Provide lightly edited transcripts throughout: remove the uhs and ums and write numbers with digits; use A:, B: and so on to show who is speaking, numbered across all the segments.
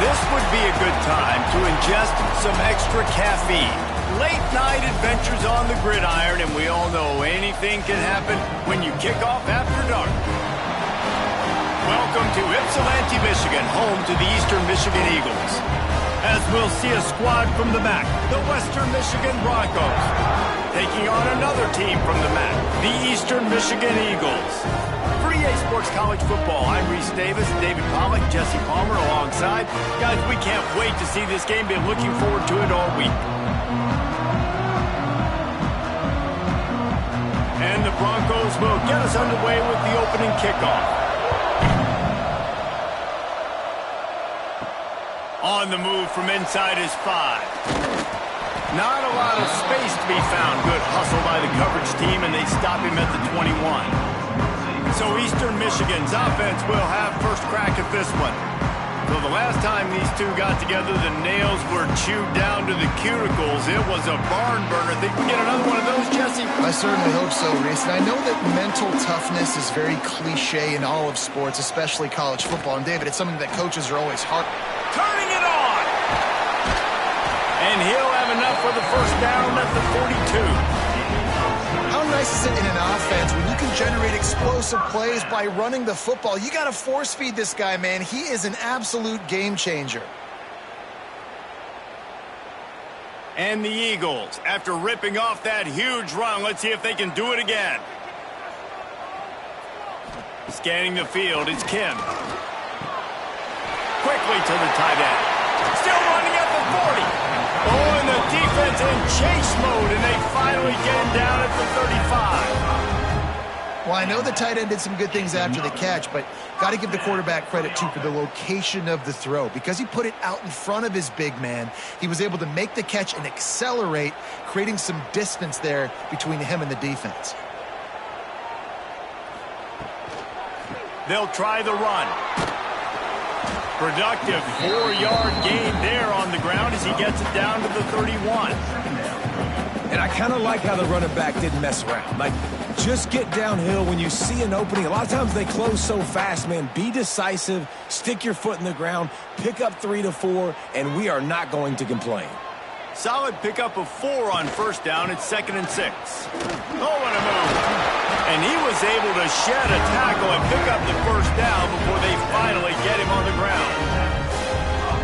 A: This would be a good time to ingest some extra caffeine. Late night adventures on the gridiron, and we all know anything can happen when you kick off after dark. Welcome to Ypsilanti, Michigan, home to the Eastern Michigan Eagles. As we'll see a squad from the MAC, the Western Michigan Broncos, taking on another team from the MAC, the Eastern Michigan Eagles. For EA Sports College Football, I'm Reese Davis, David Pollack, Jesse Palmer alongside. Guys, we can't wait to see this game. Been looking forward to it all week. And the Broncos will get us underway with the opening kickoff. On the move from inside his 5. Not a lot of space to be found. Good hustle by the coverage team, and they stop him at the 21. So Eastern Michigan's offense will have first crack at this one. So the last time these two got together, the nails were chewed down to the cuticles. It was a barn burner. Think we get another one of those, Jesse?
B: I certainly hope so, Reese. And I know that mental toughness is very cliche in all of sports, especially college football. And David, it's something that coaches are always hard.
A: Turning it on! And he'll have enough for the first down at the 42.
B: How nice is it in an offense when you can generate explosive plays by running the football? You got to force feed this guy, man. He is an absolute game changer.
A: And the Eagles, after ripping off that huge run, let's see if they can do it again. Scanning the field is Kim. Quickly to the tight end. Still running at the 40. Oh, and the defense in chase mode, and they finally get him down at the 35.
B: Well, I know the tight end did some good things after the catch, but got to give the quarterback credit, too, for the location of the throw. Because he put it out in front of his big man, he was able to make the catch and accelerate, creating some distance there between him and the defense.
A: They'll try the run. Productive 4-yard gain there on the ground as he gets it down to the 31.
C: And I kind of like how the running back didn't mess around. Like, just get downhill when you see an opening. A lot of times they close so fast, man. Be decisive, stick your foot in the ground, pick up 3 to 4, and we are not going to complain.
A: Solid pickup of 4 on first down. It's 2nd and 6. Oh, what a move. And he was able to shed a tackle and pick up the first down before they finally get him on the ground.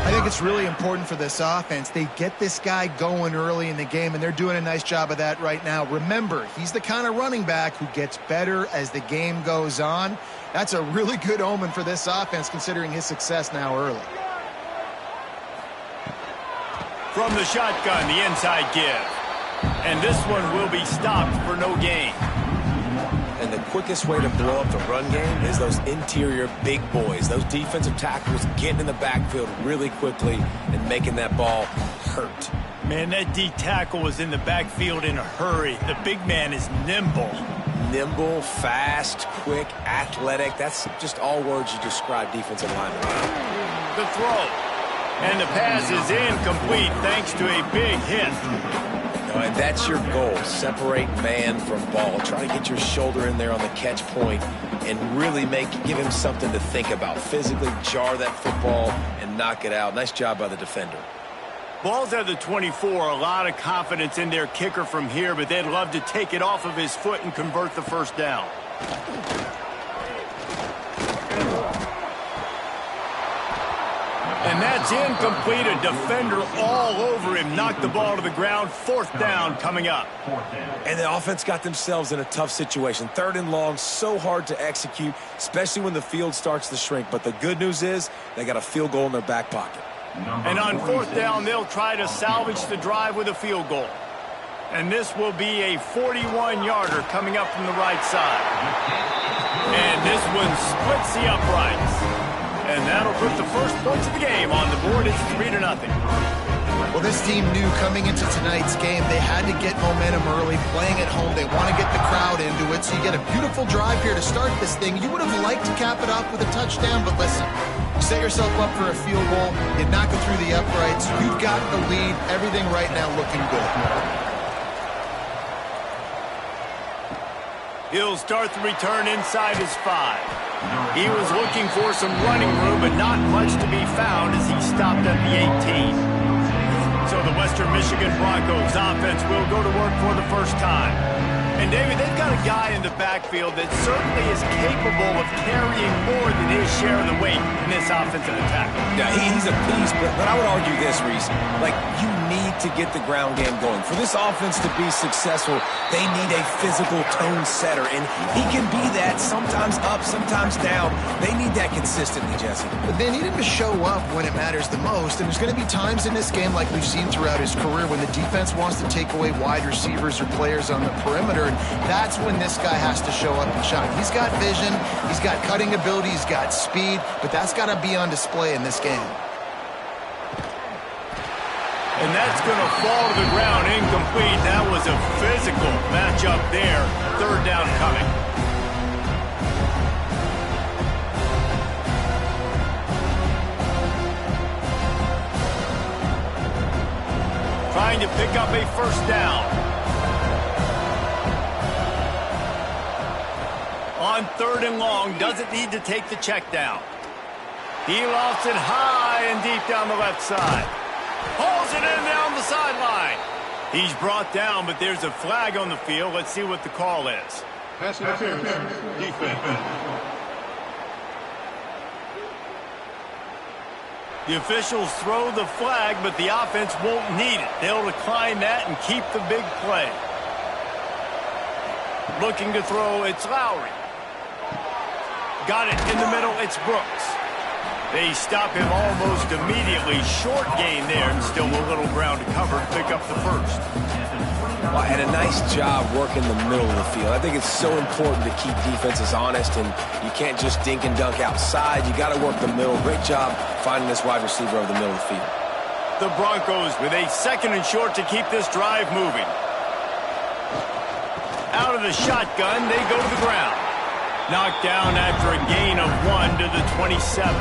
B: I think it's really important for this offense. They get this guy going early in the game, and they're doing a nice job of that right now. Remember, he's the kind of running back who gets better as the game goes on. That's a really good omen for this offense, considering his success now early.
A: From the shotgun, the inside give. And this one will be stopped for no gain.
C: And the quickest way to blow up the run game is those interior big boys, those defensive tackles getting in the backfield really quickly and making that ball hurt.
A: Man, that D tackle was in the backfield in a hurry. The big man is nimble.
C: Nimble, fast, quick, athletic. That's just all words you describe defensive linemen.
A: The throw. And the pass is incomplete thanks to a big hit.
C: And that's your goal. Separate man from ball. Try to get your shoulder in there on the catch point and really give him something to think about. Physically jar that football and knock it out. Nice job by the defender.
A: Ball's at the 24. A lot of confidence in their kicker from here, but they'd love to take it off of his foot and convert the first down. And that's incomplete. A defender all over him. Knocked the ball to the ground. 4th down coming up.
C: And the offense got themselves in a tough situation. 3rd and long, so hard to execute, especially when the field starts to shrink. But the good news is they got a field goal in their back pocket.
A: And on 4th down, they'll try to salvage the drive with a field goal. And this will be a 41-yarder coming up from the right side. And this one splits the uprights. And that'll put the first points of the game on the board. It's 3-0.
B: Well, this team knew coming into tonight's game they had to get momentum early, playing at home. They want to get the crowd into it, so you get a beautiful drive here to start this thing. You would have liked to cap it off with a touchdown, but listen, you set yourself up for a field goal, you knock it through the uprights, you've got the lead, everything right now looking good.
A: He'll start the return inside his 5. He was looking for some running room, but not much to be found as he stopped at the 18. So the Western Michigan Broncos offense will go to work for the first time. And, David, they've got a guy in the backfield that certainly is capable of carrying more than his share of the weight in this offensive attack.
C: Yeah, he's a beast, but I would argue this, Reese. Like, you need to get the ground game going. For this offense to be successful, they need a physical tone setter, and he can be that, sometimes up, sometimes down. They need that consistently, Jesse.
B: But they need him to show up when it matters the most, and there's going to be times in this game like we've seen throughout his career when the defense wants to take away wide receivers or players on the perimeter. That's when this guy has to show up and shine. He's got vision, he's got cutting ability, he's got speed, but that's got to be on display in this game.
A: And that's going to fall to the ground incomplete. That was a physical matchup there. Third down coming. Trying to pick up a first down. On 3rd and long, doesn't need to take the check down. He lofts it high and deep down the left side. Hauls it in down the sideline. He's brought down, but there's a flag on the field. Let's see what the call is.
D: Pass interference, defense.
A: The officials throw the flag, but the offense won't need it. They'll decline that and keep the big play. Looking to throw, it's Lowry. Got it in the middle, it's Brooks. They stop him almost immediately. Short gain there, and still a little ground to cover to pick up the first.
C: Well, and a nice job working the middle of the field. I think it's so important to keep defenses honest, and you can't just dink and dunk outside. You got to work the middle. Great job finding this wide receiver over the middle of the field.
A: The Broncos with a 2nd and short to keep this drive moving. Out of the shotgun, they go to the ground. Knocked down after a gain of 1 to the 27.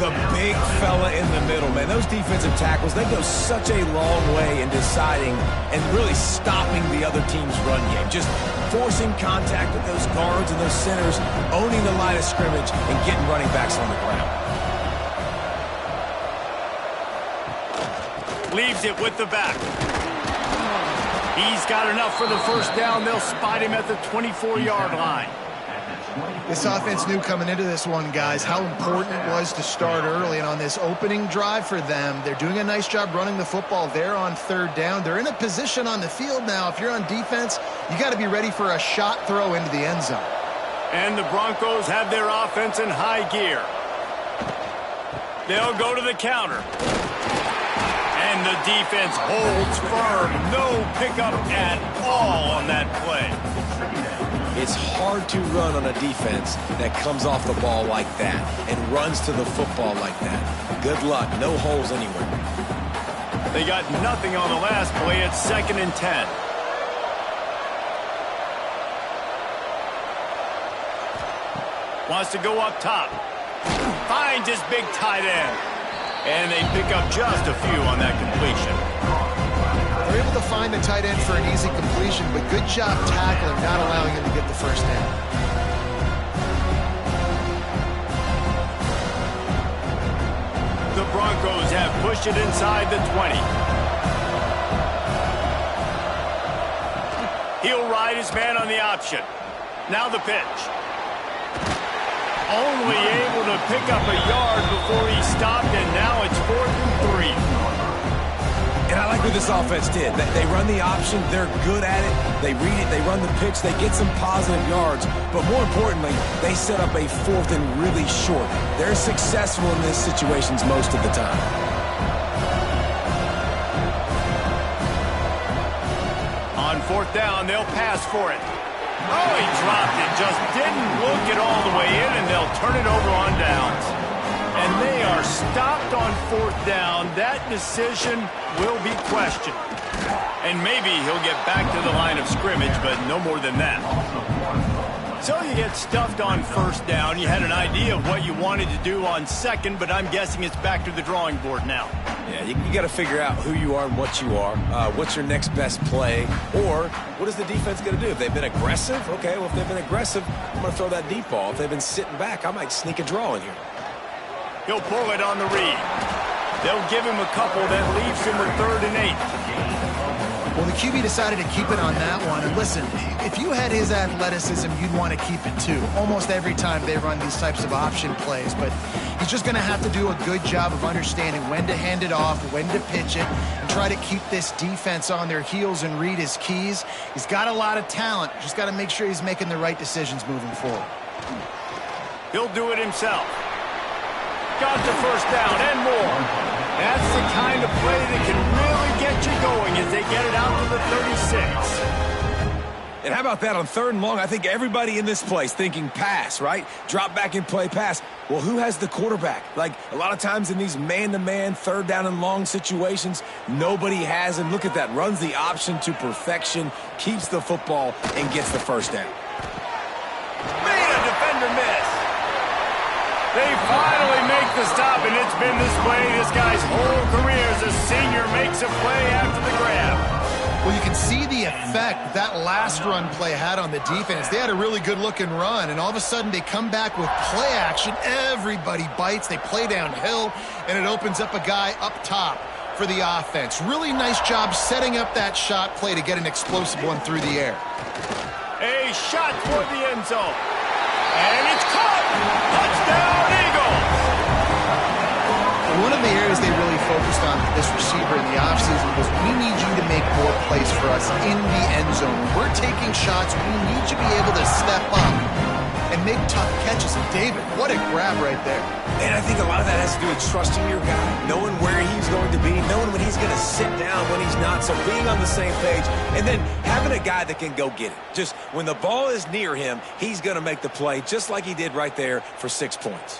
C: The big fella in the middle, man. Those defensive tackles, they go such a long way in deciding and really stopping the other team's run game. Just forcing contact with those guards and those centers, owning the line of scrimmage, and getting running backs on the ground.
A: Leaves it with the back. He's got enough for the first down. They'll spot him at the 24-yard line.
B: This offense knew coming into this one, guys, how important it was to start early. And on this opening drive for them, they're doing a nice job running the football. They're on 3rd down. They're in a position on the field now. If you're on defense, you got to be ready for a shot throw into the end zone.
A: And the Broncos have their offense in high gear. They'll go to the counter. And the defense holds firm. No pickup at all on that play.
C: It's hard to run on a defense that comes off the ball like that and runs to the football like that. Good luck. No holes anywhere.
A: They got nothing on the last play. It's 2nd and 10. Wants to go up top. Finds his big tight end. And they pick up just a few on that completion.
B: They're able to find the tight end for an easy completion, but good job tackling, not allowing him to get the first down.
A: The Broncos have pushed it inside the 20. He'll ride his man on the option. Now the pitch. Only able to pick up a yard before he stopped, and now it's 4th and 3.
C: And I like what this offense did. They run the option. They're good at it. They read it. They run the pitch. They get some positive yards. But more importantly, they set up a 4th and really short. They're successful in these situations most of the time.
A: On 4th down, they'll pass for it. Oh, he dropped it. Just didn't look it all the way in, and they'll turn it over on downs. And they are stopped on 4th down. That decision will be questioned. And maybe he'll get back to the line of scrimmage, but no more than that. So you get stuffed on 1st down. You had an idea of what you wanted to do on 2nd, but I'm guessing it's back to the drawing board now.
C: Yeah, you got to figure out who you are and what you are. What's your next best play? Or what is the defense going to do? If they've been aggressive, okay, well, if they've been aggressive, I'm going to throw that deep ball. If they've been sitting back, I might sneak a draw in here.
A: He'll pull it on the read. They'll give him a couple that leaves him with 3rd and 8.
B: Well, the QB decided to keep it on that one. And listen, if you had his athleticism, you'd want to keep it too. Almost every time they run these types of option plays. But he's just going to have to do a good job of understanding when to hand it off, when to pitch it, and try to keep this defense on their heels and read his keys. He's got a lot of talent. Just got to make sure he's making the right decisions moving forward.
A: He'll do it himself. Got the first down and more. That's the kind of play that can really get you going as they get it out to the 36.
C: And how about that on 3rd and long? I think everybody in this place thinking pass, right? Drop back and play pass. Well, who has the quarterback? Like, a lot of times in these man-to-man, 3rd down and long situations, nobody has him. Look at that. Runs the option to perfection, keeps the football, and gets the first down.
A: Made a defender miss. They finally make the stop, and it's been this way this guy's whole career as a senior makes a play after the grab.
B: Well, you can see the effect that last run play had on the defense. They had a really good-looking run, and all of a sudden they come back with play action. Everybody bites. They play downhill, and it opens up a guy up top for the offense. Really nice job setting up that shot play to get an explosive one through the air.
A: A shot toward the end zone. And it's caught! Touchdown, Eagles!
B: One of the areas they really focused on for this receiver in the offseason was, we need you to make more plays for us in the end zone. When we're taking shots, we need you to be able to step up and make tough catches. David, what a grab right there.
C: And I think a lot of that has to do with trusting your guy, knowing where he's going to be, knowing when he's going to sit down, when he's not, so being on the same page, and then having a guy that can go get it. Just when the ball is near him, he's going to make the play, just like he did right there for 6 points.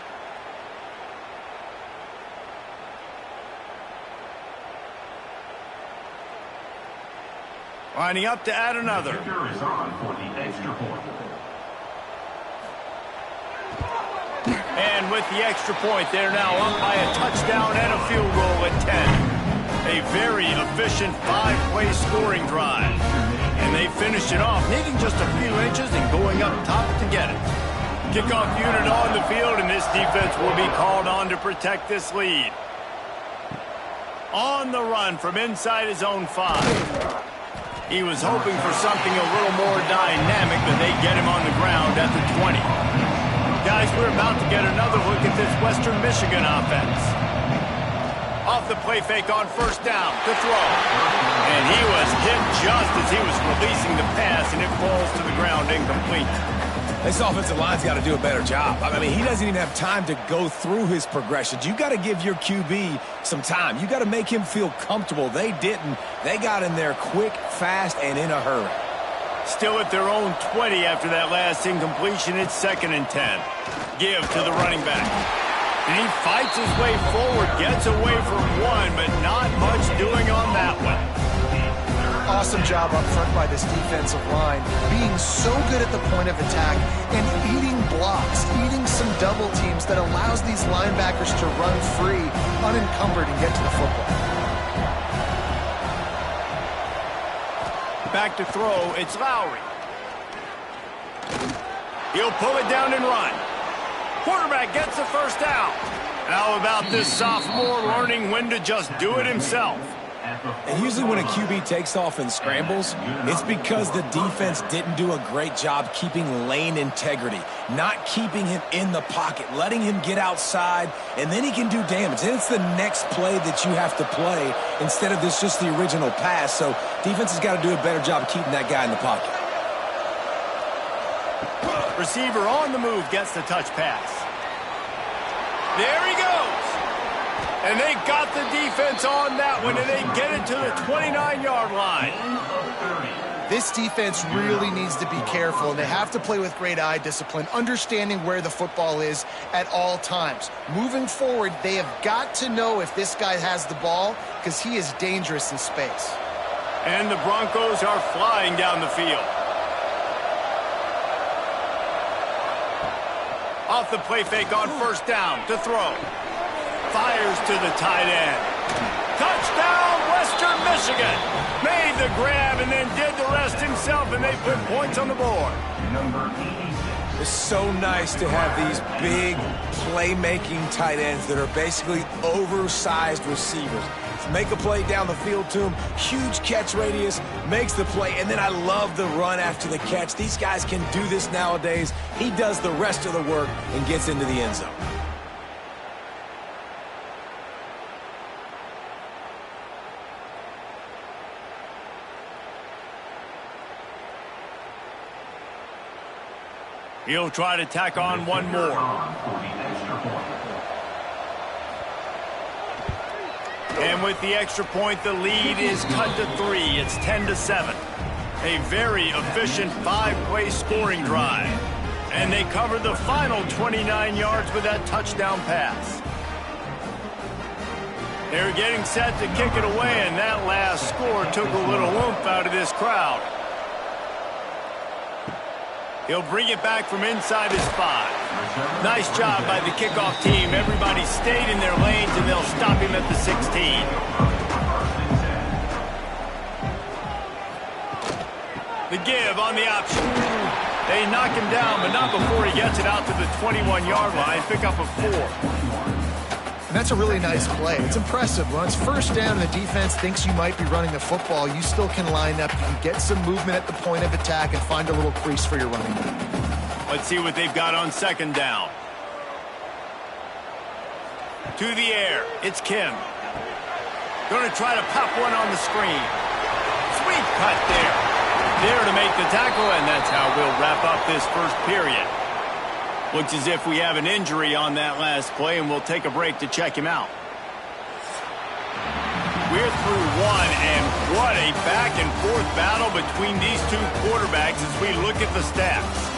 A: Lining up to add another. And with the extra point, they're now up by a touchdown and a field goal at 10. A very efficient 5-play scoring drive. And they finished it off, needing just a few inches and going up top to get it. Kickoff unit on the field, and this defense will be called on to protect this lead. On the run from inside his own 5. He was hoping for something a little more dynamic, but they get him on the ground at the 20. Guys, we're about to get another look at this Western Michigan offense. Off the play fake on first down to throw. And he was hit just as he was releasing the pass, and it falls to the ground incomplete.
C: This offensive line's got to do a better job. I mean, he doesn't even have time to go through his progressions. You got to give your QB some time. You got to make him feel comfortable. They didn't. They got in there quick, fast, and in a hurry.
A: Still at their own 20 after that last incompletion. It's 2nd and 10. Give to the running back. And he fights his way forward, gets away from one, but not much doing on that one.
B: Awesome job up front by this defensive line, being so good at the point of attack and eating blocks, eating some double teams that allows these linebackers to run free, unencumbered, and get to the football.
A: Back to throw, it's Lowry. He'll pull it down and run. Quarterback gets the first down. How about this sophomore learning when to just do it himself?
C: And usually when a QB takes off and scrambles, it's because the defense didn't do a great job keeping lane integrity, not keeping him in the pocket, letting him get outside, and then he can do damage. And it's the next play that you have to play instead of this just the original pass. So defense has got to do a better job of keeping that guy in the pocket.
A: Receiver on the move gets the touch pass. There he goes. And they got the defense on that one, and they get it to the 29-yard line.
B: This defense really needs to be careful, and they have to play with great eye discipline, understanding where the football is at all times. Moving forward, they have got to know if this guy has the ball, because he is dangerous in space.
A: And the Broncos are flying down the field. Off the play fake on first down to throw. Fires to the tight end. Touchdown, Western Michigan. Made the grab and then did the rest himself, and they put points on the board.
C: It's so nice to have these big playmaking tight ends that are basically oversized receivers. Make a play down the field to him, huge catch radius, makes the play, and then I love the run after the catch. These guys can do this nowadays. He does the rest of the work and gets into the end zone.
A: He'll try to tack on one more. And with the extra point, the lead is cut to 3. It's 10-7. A very efficient 5-play scoring drive. And they covered the final 29 yards with that touchdown pass. They're getting set to kick it away, and that last score took a little oomph out of this crowd. He'll bring it back from inside his 5. Nice job by the kickoff team. Everybody stayed in their lanes, and they'll stop him at the 16. The give on the option. They knock him down, but not before he gets it out to the 21-yard line. Pick up a 4.
B: And that's a really nice play. It's impressive. When it's first down and the defense thinks you might be running the football, you still can line up. You can get some movement at the point of attack and find a little crease for your running back.
A: Let's see what they've got on second down. To the air. It's Kim. Going to try to pop one on the screen. Sweet cut there. There to make the tackle, and that's how we'll wrap up this first period. Looks as if we have an injury on that last play, and we'll take a break to check him out. We're through one, and what a back-and-forth battle between these two quarterbacks as we look at the stats.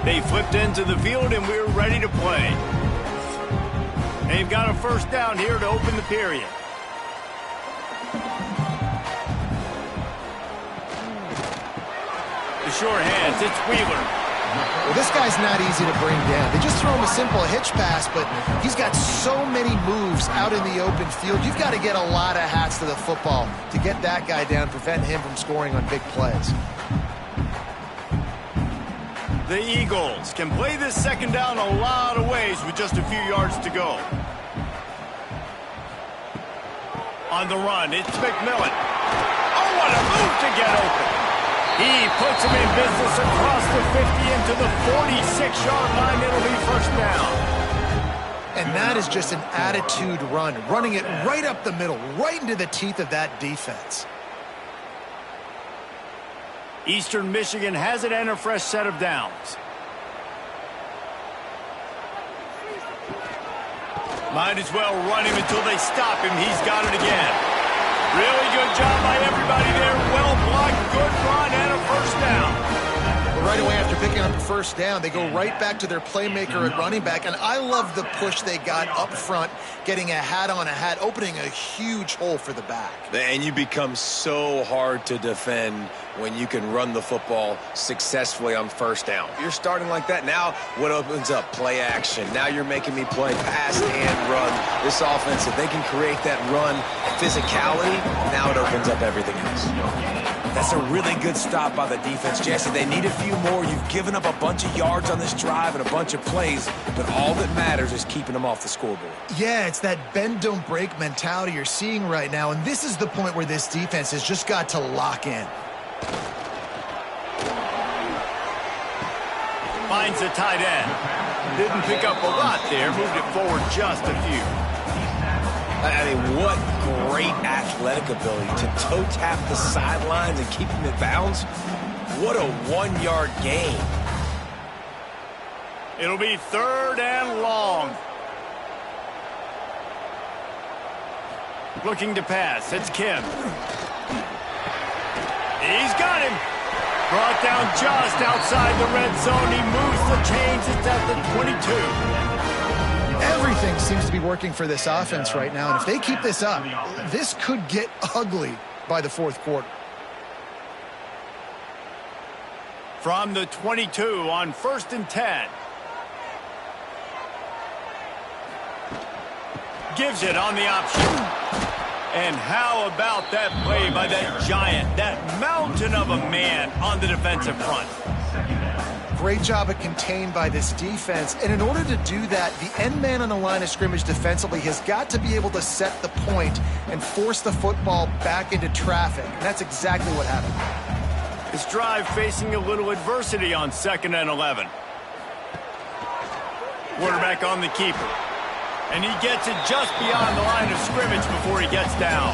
A: They flipped into the field, and we're ready to play. They've got a first down here to open the period. The short hands, it's Wheeler.
B: Well, this guy's not easy to bring down. They just throw him a simple hitch pass, but he's got so many moves out in the open field. You've got to get a lot of hats to the football to get that guy down, prevent him from scoring on big plays.
A: The Eagles can play this second down a lot of ways with just a few yards to go. On the run, it's McMillan. Oh, what a move to get open. He puts him in business across the 50 into the 46-yard line. It'll be first down.
B: And that is just an attitude run, running it right up the middle, right into the teeth of that defense.
A: Eastern Michigan has it and a fresh set of downs. Might as well run him until they stop him. He's got it again. Really good job by everybody there. Well blocked, good run, and a first down.
B: But right away after picking up the first down, they go right back to their playmaker at running back. And I love the push they got up front, getting a hat on a hat, opening a huge hole for the back.
C: And you become so hard to defend when you can run the football successfully on first down. You're starting like that. Now what opens up? Play action. Now you're making me play pass and run. This offense, if they can create that run physicality, now it opens up everything else. That's a really good stop by the defense, Jesse. They need a few more. You've given up a bunch of yards on this drive and a bunch of plays, but all that matters is keeping them off the scoreboard.
B: Yeah, it's that bend, don't break mentality you're seeing right now, and this is the point where this defense has just got to lock in.
A: Finds the tight end. Didn't pick up a lot there. Moved it forward just a few.
C: I mean, what great athletic ability to toe tap the sidelines and keep him in bounds. What a one-yard gain.
A: It'll be third and long. Looking to pass. It's Kim. He's got him. Brought down just outside the red zone. He moves the chains. It's at the 22.
B: Everything seems to be working for this offense right now, and if they keep this up, this could get ugly by the fourth quarter.
A: From the 22 on 1st and 10. Gives it on the option. And how about that play by that giant, that mountain of a man on the defensive front?
B: Great job at contained by this defense. And in order to do that, the end man on the line of scrimmage defensively has got to be able to set the point and force the football back into traffic. And that's exactly what happened.
A: This drive facing a little adversity on 2nd and 11. Quarterback on the keeper. And he gets it just beyond the line of scrimmage before he gets down.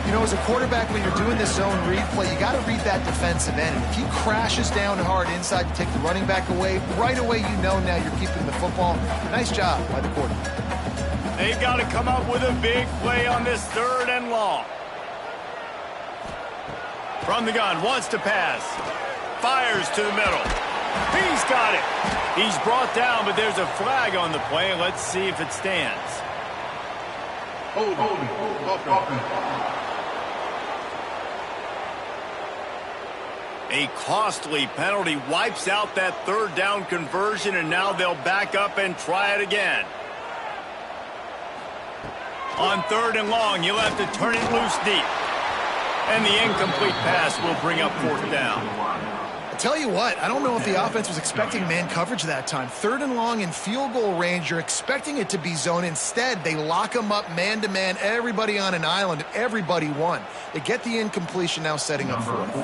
B: You know, as a quarterback, when you're doing this zone read play, you got to read that defensive end. And if he crashes down hard inside to take the running back away, right away you know now you're keeping the football. Nice job by the quarterback.
A: They've got to come up with a big play on this 3rd and long. From the gun, wants to pass. Fires to the middle. He's got it. He's brought down, but there's a flag on the play. Let's see if it stands. A costly penalty wipes out that 3rd down conversion, and now they'll back up and try it again. On 3rd and long, you'll have to turn it loose deep. And the incomplete pass will bring up 4th down.
B: I'll tell you what, I don't know if the offense was expecting man coverage that time. 3rd and long in field goal range, you're expecting it to be zone. Instead, they lock them up man-to-man, everybody on an island, everybody won. They get the incompletion, now setting up 4th.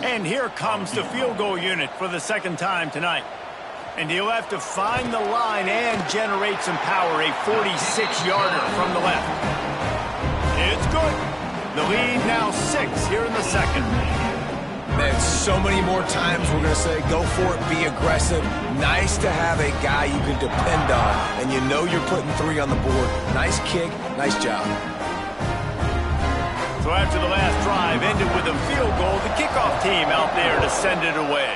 A: And here comes the field goal unit for the 2nd time tonight. And he'll have to find the line and generate some power, a 46-yarder from the left. It's good. The lead now 6 here in the 2nd.
C: Man, so many more times we're going to say, go for it, be aggressive. Nice to have a guy you can depend on, and you know you're putting 3 on the board. Nice kick, nice job.
A: So after the last drive ended with a field goal, the kickoff team out there to send it away.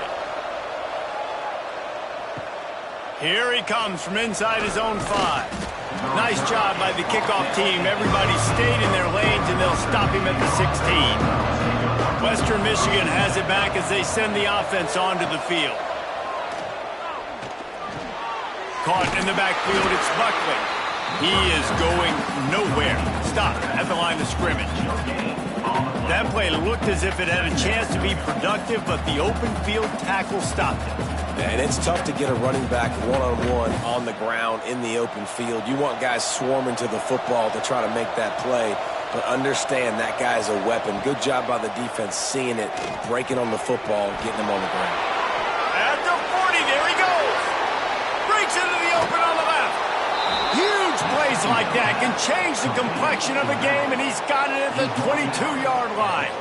A: Here he comes from inside his own 5. Nice job by the kickoff team. Everybody stayed in their lanes, and they'll stop him at the 16. Western Michigan has it back as they send the offense onto the field. Caught in the backfield, it's Buckley. He is going nowhere. Stopped at the line of scrimmage. That play looked as if it had a chance to be productive, but the open field tackle stopped it.
C: And it's tough to get a running back one-on-one on the ground in the open field. You want guys swarming to the football to try to make that play. But understand that guy's a weapon. Good job by the defense seeing it, breaking on the football, getting him on the ground.
A: At the 40, there he goes. Breaks into the open on the left. Huge plays like that can change the complexion of a game, and he's got it at the 22-yard line.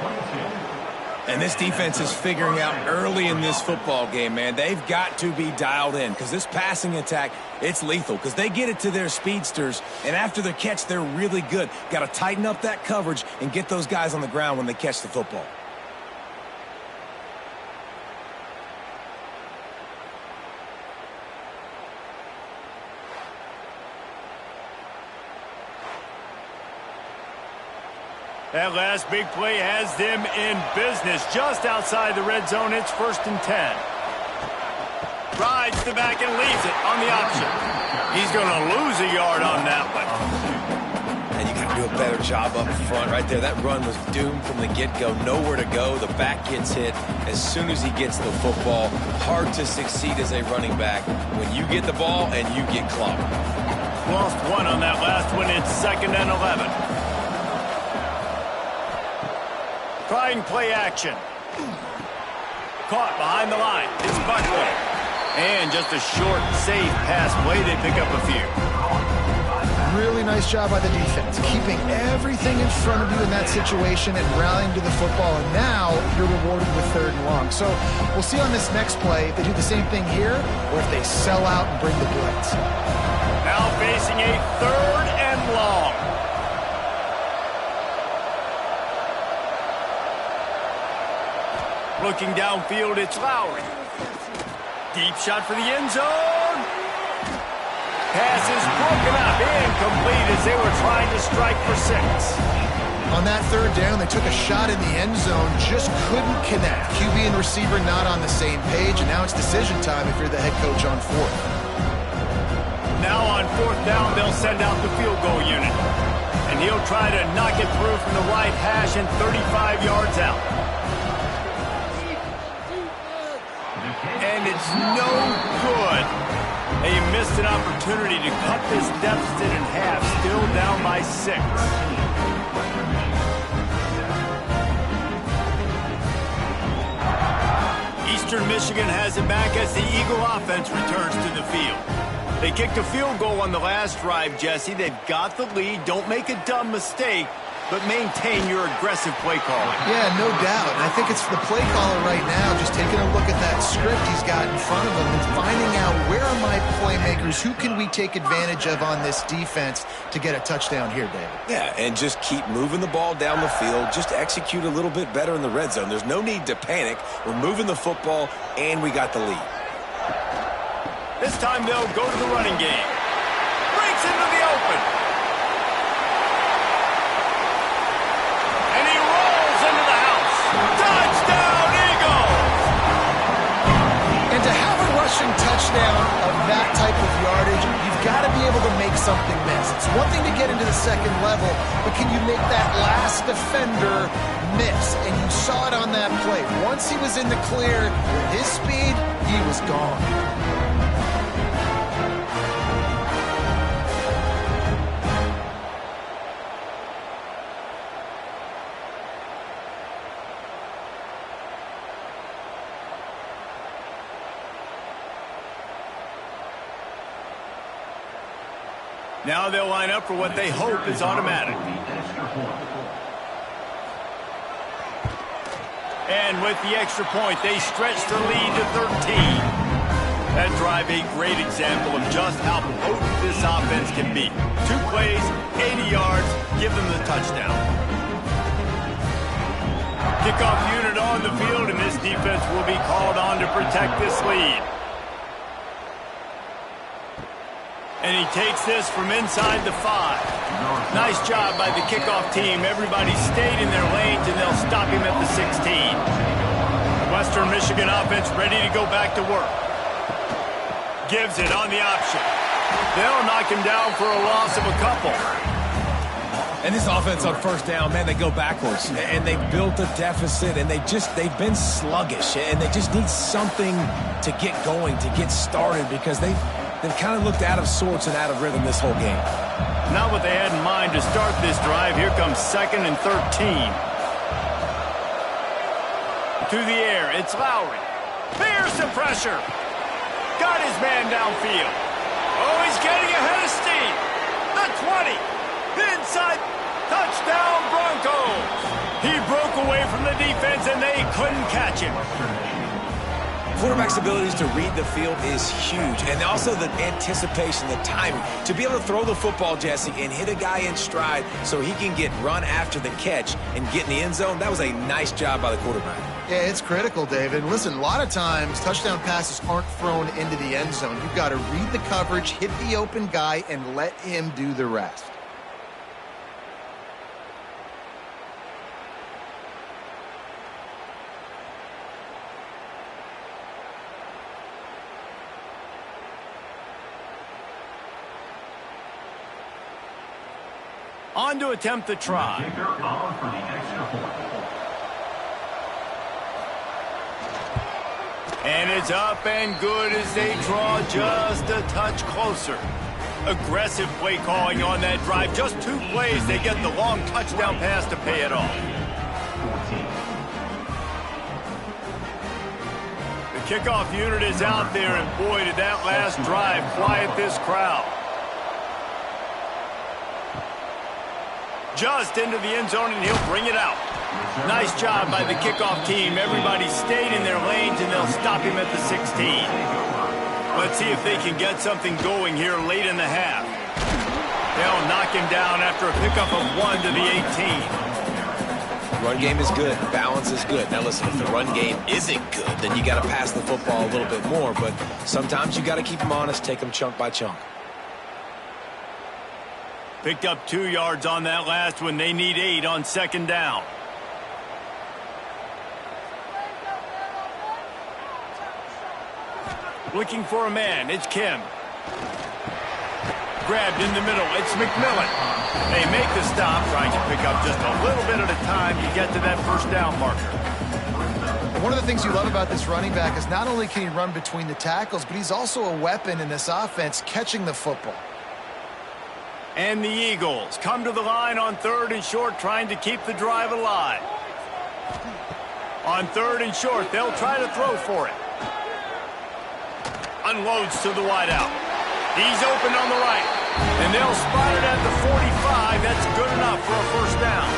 C: And this defense is figuring out early in this football game, man. They've got to be dialed in because this passing attack, it's lethal because they get it to their speedsters, and after the catch, they're really good. Got to tighten up that coverage and get those guys on the ground when they catch the football.
A: That last big play has them in business just outside the red zone. It's 1st and 10. Rides the back and leaves it on the option. He's going to lose a yard on that one.
C: And you got to do a better job up front right there. That run was doomed from the get-go. Nowhere to go. The back gets hit as soon as he gets the football. Hard to succeed as a running back when you get the ball and you get clobbered.
A: Lost 1 on that last one. It's 2nd and 11. Trying play action. Caught behind the line. It's Buckley. And just a short, safe pass play. They pick up a few.
B: Really nice job by the defense, keeping everything in front of you in that situation and rallying to the football. And now you're rewarded with 3rd and long. So we'll see on this next play if they do the same thing here or if they sell out and bring the blitz.
A: Now facing a 3rd and long. Looking downfield, it's Lowry. Deep shot for the end zone. Pass is broken up, incomplete as they were trying to strike for 6.
B: On that third down, they took a shot in the end zone, just couldn't connect. QB and receiver not on the same page, and now it's decision time if you're the head coach on fourth.
A: Now on fourth down, they'll send out the field goal unit. And he'll try to knock it through from the right hash and 35 yards out. And it's no good. They missed an opportunity to cut this deficit in half, still down by 6. Eastern Michigan has it back as the Eagle offense returns to the field. They kicked a field goal on the last drive, Jesse. They've got the lead. Don't make a dumb mistake, but maintain your aggressive play calling.
B: Yeah, no doubt. And I think it's the play caller right now just taking a look at that script he's got in front of him and finding out where are my playmakers, who can we take advantage of on this defense to get a touchdown here, David.
C: Yeah, and just keep moving the ball down the field. Just execute a little bit better in the red zone. There's no need to panic. We're moving the football, and we got the lead.
A: This time they'll go to the running game. Breaks into the open. And he rolls into the house. Touchdown, Eagles!
B: And to have a rushing touchdown of that type of yardage, you've got to be able to make something miss. It's one thing to get into the second level, but can you make that last defender miss? And you saw it on that play. Once he was in the clear, with his speed, he was gone.
A: Now they'll line up for what they hope is automatic. And with the extra point, they stretch the lead to 13. That drive a great example of just how potent this offense can be. 2 plays, 80 yards, give them the touchdown. Kickoff unit on the field, and this defense will be called on to protect this lead. And he takes this from inside the 5. Nice job by the kickoff team. Everybody stayed in their lanes, and they'll stop him at the 16. The Western Michigan offense ready to go back to work. Gives it on the option. They'll knock him down for a loss of a couple.
C: And this offense on first down, man, they go backwards. And they built a deficit, and they've been sluggish. And they just need something to get going, to get started, because they've kind of looked out of sorts and out of rhythm this whole game.
A: Not what they had in mind to start this drive. Here comes 2nd and 13. To the air, it's Lowry. There's the pressure. Got his man downfield. Oh, he's getting ahead of steam. The 20. Inside. Touchdown, Broncos. He broke away from the defense, and they couldn't catch him.
C: Quarterback's abilities to read the field is huge, and also the anticipation, the timing. To be able to throw the football, Jesse, and hit a guy in stride so he can get run after the catch and get in the end zone, that was a nice job by the quarterback.
B: Yeah, it's critical, David. Listen, a lot of times touchdown passes aren't thrown into the end zone. You've got to read the coverage, hit the open guy, and let him do the rest.
A: On to attempt the try. And it's up and good as they draw just a touch closer. Aggressive play calling on that drive. Just 2 plays, they get the long touchdown pass to pay it off. The kickoff unit is out there, and boy, did that last drive quiet this crowd. Just into the end zone, and he'll bring it out. Nice job by the kickoff team. Everybody stayed in their lanes, and they'll stop him at the 16. Let's see if they can get something going here late in the half. They'll knock him down after a pickup of 1 to the 18.
C: Run game is good. Balance is good. Now, listen, if the run game isn't good, then you got to pass the football a little bit more. But sometimes you got to keep them honest, take them chunk by chunk.
A: Picked up 2 yards on that last one. They need 8 on second down. Looking for a man. It's Kim. Grabbed in the middle. It's McMillan. They make the stop, trying to pick up just a little bit at a time to get to that first down marker.
B: One of the things you love about this running back is not only can he run between the tackles, but he's also a weapon in this offense catching the football.
A: And the Eagles come to the line on 3rd and short, trying to keep the drive alive. On 3rd and short, they'll try to throw for it. Unloads to the wideout. He's open on the right. And they'll spot it at the 45. That's good enough for a first down.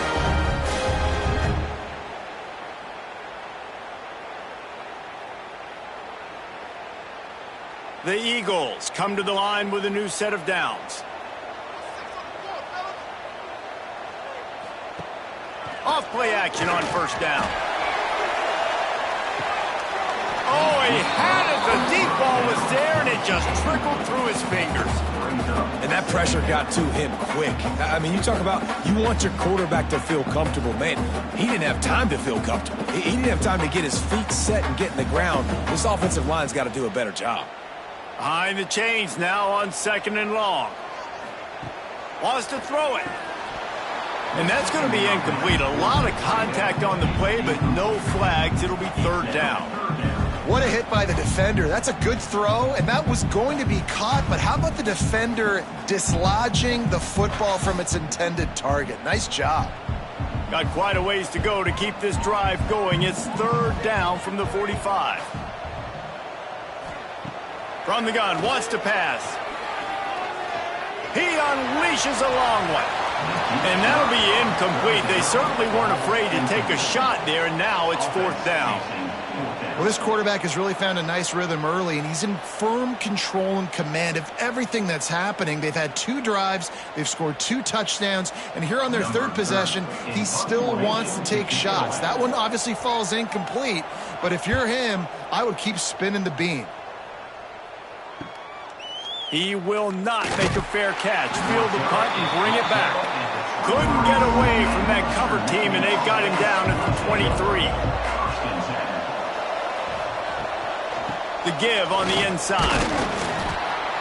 A: The Eagles come to the line with a new set of downs. Off play action on first down. Oh, he had it. The deep ball was there, and it just trickled through his fingers.
C: And that pressure got to him quick. I mean, you talk about you want your quarterback to feel comfortable. Man, he didn't have time to feel comfortable. He didn't have time to get his feet set and get in the ground. This offensive line's got to do a better job.
A: Behind the chains now on 2nd and long. Wants to throw it. And that's going to be incomplete. A lot of contact on the play, but no flags. It'll be 3rd down.
B: What a hit by the defender. That's a good throw, and that was going to be caught, but how about the defender dislodging the football from its intended target? Nice job.
A: Got quite a ways to go to keep this drive going. It's 3rd down from the 45. From the gun, wants to pass. He unleashes a long one. And that'll be incomplete. They certainly weren't afraid to take a shot there, and now it's 4th down.
B: Well, this quarterback has really found a nice rhythm early, and he's in firm control and command of everything that's happening. They've had 2 drives, they've scored 2 touchdowns, and here on their 3rd possession, he still wants to take shots. That one obviously falls incomplete, but if you're him, I would keep spinning the beam.
A: He will not make a fair catch. Field the punt and bring it back. Couldn't get away from that cover team, and they've got him down at the 23. The give on the inside.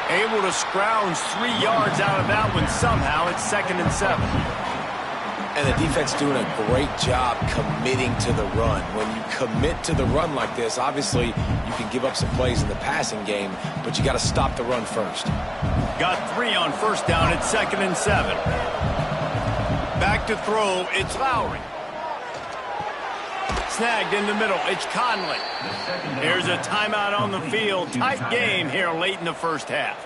A: Able to scrounge 3 yards out of that one somehow. It's 2nd and 7.
C: And the defense doing a great job committing to the run. When you commit to the run like this, obviously you can give up some plays in the passing game, but you got to stop the run first.
A: Got 3 on first down. It's 2nd and 7. Back to throw. It's Lowry. Snagged in the middle. It's Conley. Here's a timeout on the field. Tight game here late in the first half.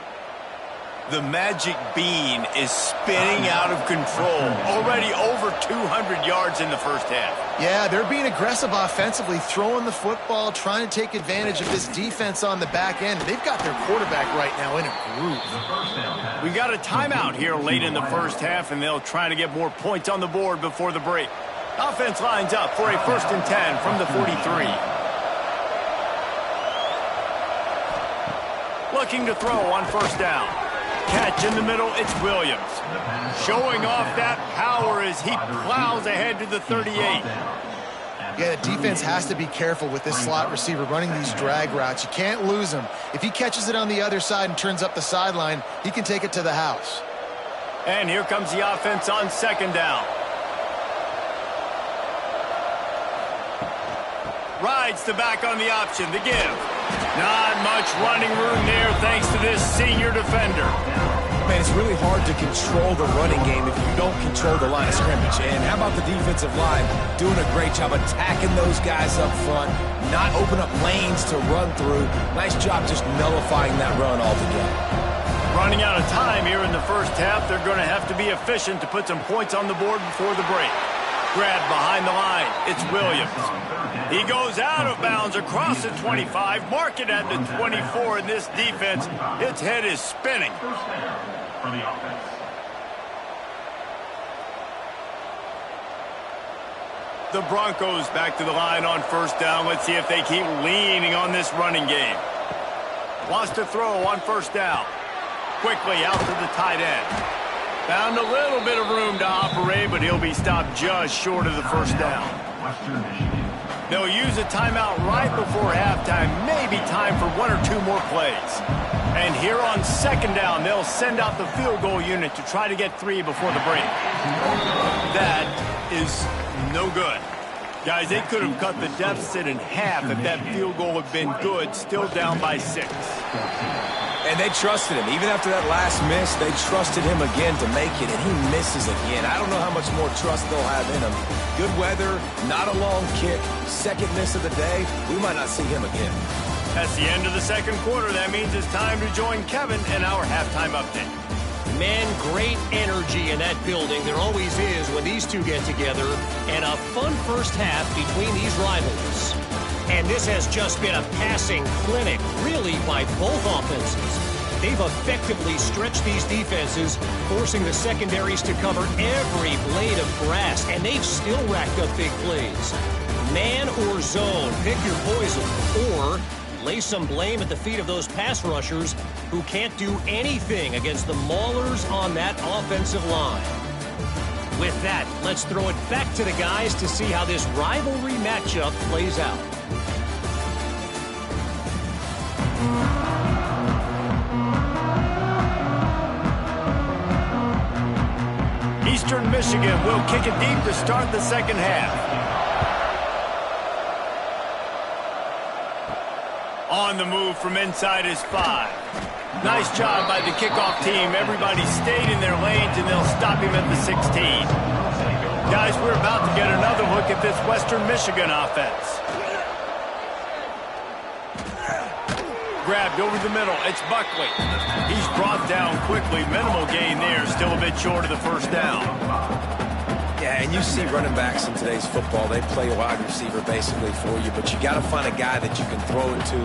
A: The magic bean is spinning out of control. Already over 200 yards in the first half.
B: Yeah, they're being aggressive offensively, throwing the football, trying to take advantage of this defense on the back end. They've got their quarterback right now in a groove.
A: We got a timeout here late in the first half, and they'll try to get more points on the board before the break. Offense lines up for a 1st and 10 from the 43. Looking to throw on first down. Catch in the middle, it's Williams. Showing off that power as he plows ahead to the 38.
B: Yeah, the defense has to be careful with this slot receiver running these drag routes. You can't lose him. If he catches it on the other side and turns up the sideline, he can take it to the house.
A: And here comes the offense on 2nd down. Rides the back on the option, the give. Not much running room there thanks to this senior defender.
C: Man, it's really hard to control the running game if you don't control the line of scrimmage. And how about the defensive line doing a great job attacking those guys up front, not open up lanes to run through. Nice job just nullifying that run altogether.
A: Running out of time here in the first half. They're going to have to be efficient to put some points on the board before the break. Grab behind the line. It's Williams. He goes out of bounds across the 25. Mark it at the 24 in this defense. Its head is spinning.
D: For the offense.
A: The Broncos back to the line on first down. Let's see if they keep leaning on this running game. Wants to throw on first down. Quickly out to the tight end. Found a little bit of room to operate, but he'll be stopped just short of the first down. They'll use a timeout right before halftime, maybe time for one or two more plays. And here on second down, they'll send out the field goal unit to try to get 3 before the break. That is no good. Guys, they could have cut the deficit in half if that field goal had been good, still down by 6.
C: And they trusted him. Even after that last miss, they trusted him again to make it, and he misses again. I don't know how much more trust they'll have in him. Good weather, not a long kick, second miss of the day. We might not see him again.
A: That's the end of the second quarter. That means it's time to join Kevin in our halftime update.
E: Man, great energy in that building. There always is when these two get together. And a fun first half between these rivals. And this has just been a passing clinic, really, by both offenses. They've effectively stretched these defenses, forcing the secondaries to cover every blade of grass, and they've still racked up big plays. Man or zone, pick your poison, or lay some blame at the feet of those pass rushers who can't do anything against the maulers on that offensive line. With that, let's throw it back to the guys to see how this rivalry matchup plays out.
A: Eastern Michigan will kick it deep to start the second half. On the move from inside is 5. Nice job by the kickoff team. Everybody stayed in their lanes, and they'll stop him at the 16. Guys, we're about to get another look at this Western Michigan offense. Grabbed over the middle. It's Buckley. He's brought down quickly. Minimal gain there. Still a bit short of the first down.
C: Yeah, and you see running backs in today's football. They play a wide receiver basically for you, but you got to find a guy that you can throw it to,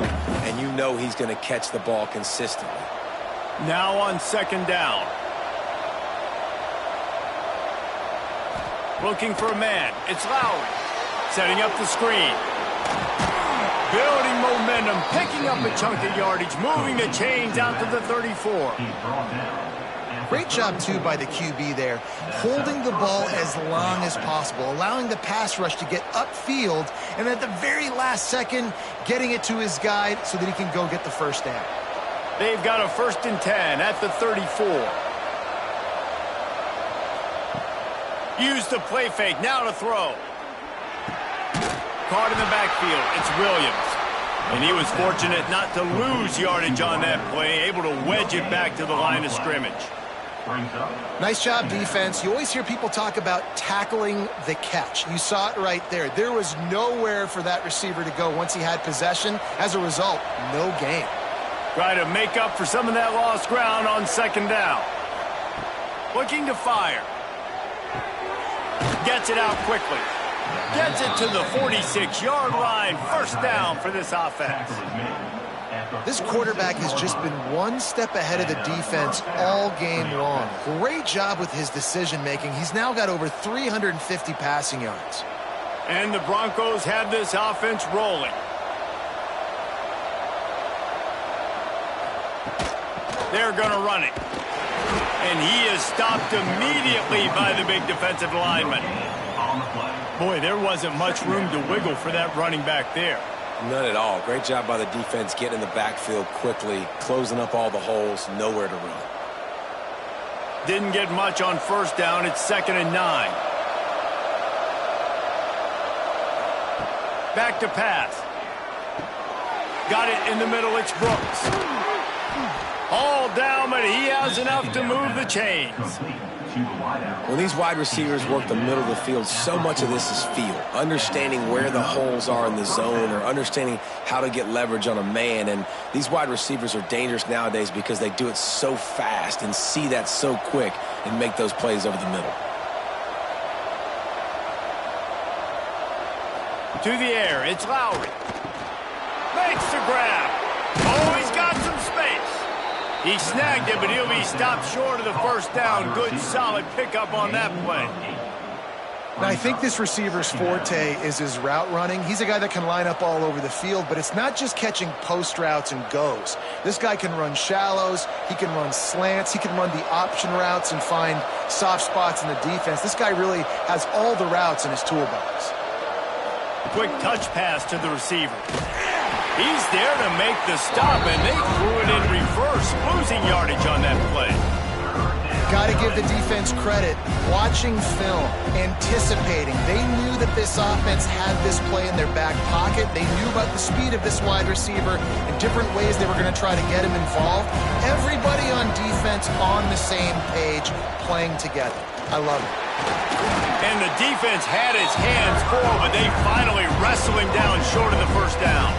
C: and you know he's going to catch the ball consistently.
A: Now on second down. Looking for a man. It's Lowry. Setting up the screen. Building momentum, picking up a chunk of yardage, moving the chains out to the 34.
B: Great job, too, by the QB there, holding the ball as long as possible, allowing the pass rush to get upfield, and at the very last second, getting it to his guy so that he can go get the first down.
A: They've got a 1st and 10 at the 34. Use the play fake, now to throw. Caught in the backfield, it's Williams. And he was fortunate not to lose yardage on that play, able to wedge it back to the line of scrimmage.
B: Nice job, defense. You always hear people talk about tackling the catch. You saw it right there. There was nowhere for that receiver to go once he had possession. As a result, no gain.
A: Try to make up for some of that lost ground on second down. Looking to fire. Gets it out quickly. Gets it to the 46-yard line. First down for this offense.
B: This quarterback has just been one step ahead of the defense all game long. Great job with his decision-making. He's now got over 350 passing yards.
A: And the Broncos have this offense rolling. They're going to run it. And he is stopped immediately by the big defensive lineman. Boy, there wasn't much room to wiggle for that running back there.
C: None at all. Great job by the defense getting in the backfield quickly, closing up all the holes, nowhere to run.
A: Didn't get much on first down. It's 2nd and 9. Back to pass. Got it in the middle. It's Brooks. All down, but he has enough to move the chains.
C: When these wide receivers work the middle of the field, so much of this is feel. Understanding where the holes are in the zone or understanding how to get leverage on a man. And these wide receivers are dangerous nowadays because they do it so fast and see that so quick and make those plays over the middle.
A: To the air, it's Lowry. Makes the grab. Oh, he's got some space. He snagged it, but he'll be stopped short of the first down. Good, solid pickup on that play.
B: Now, I think this receiver's forte is his route running. He's a guy that can line up all over the field, but it's not just catching post routes and goes. This guy can run shallows, he can run slants, he can run the option routes and find soft spots in the defense. This guy really has all the routes in his toolbox.
A: Quick touch pass to the receiver. He's there to make the stop, and they threw it in reverse, losing yardage on that play.
B: Got to give the defense credit. Watching film, anticipating. They knew that this offense had this play in their back pocket. They knew about the speed of this wide receiver and different ways they were going to try to get him involved. Everybody on defense on the same page, playing together. I love it.
A: And the defense had his hands full, but they finally wrestle him down short of the first down.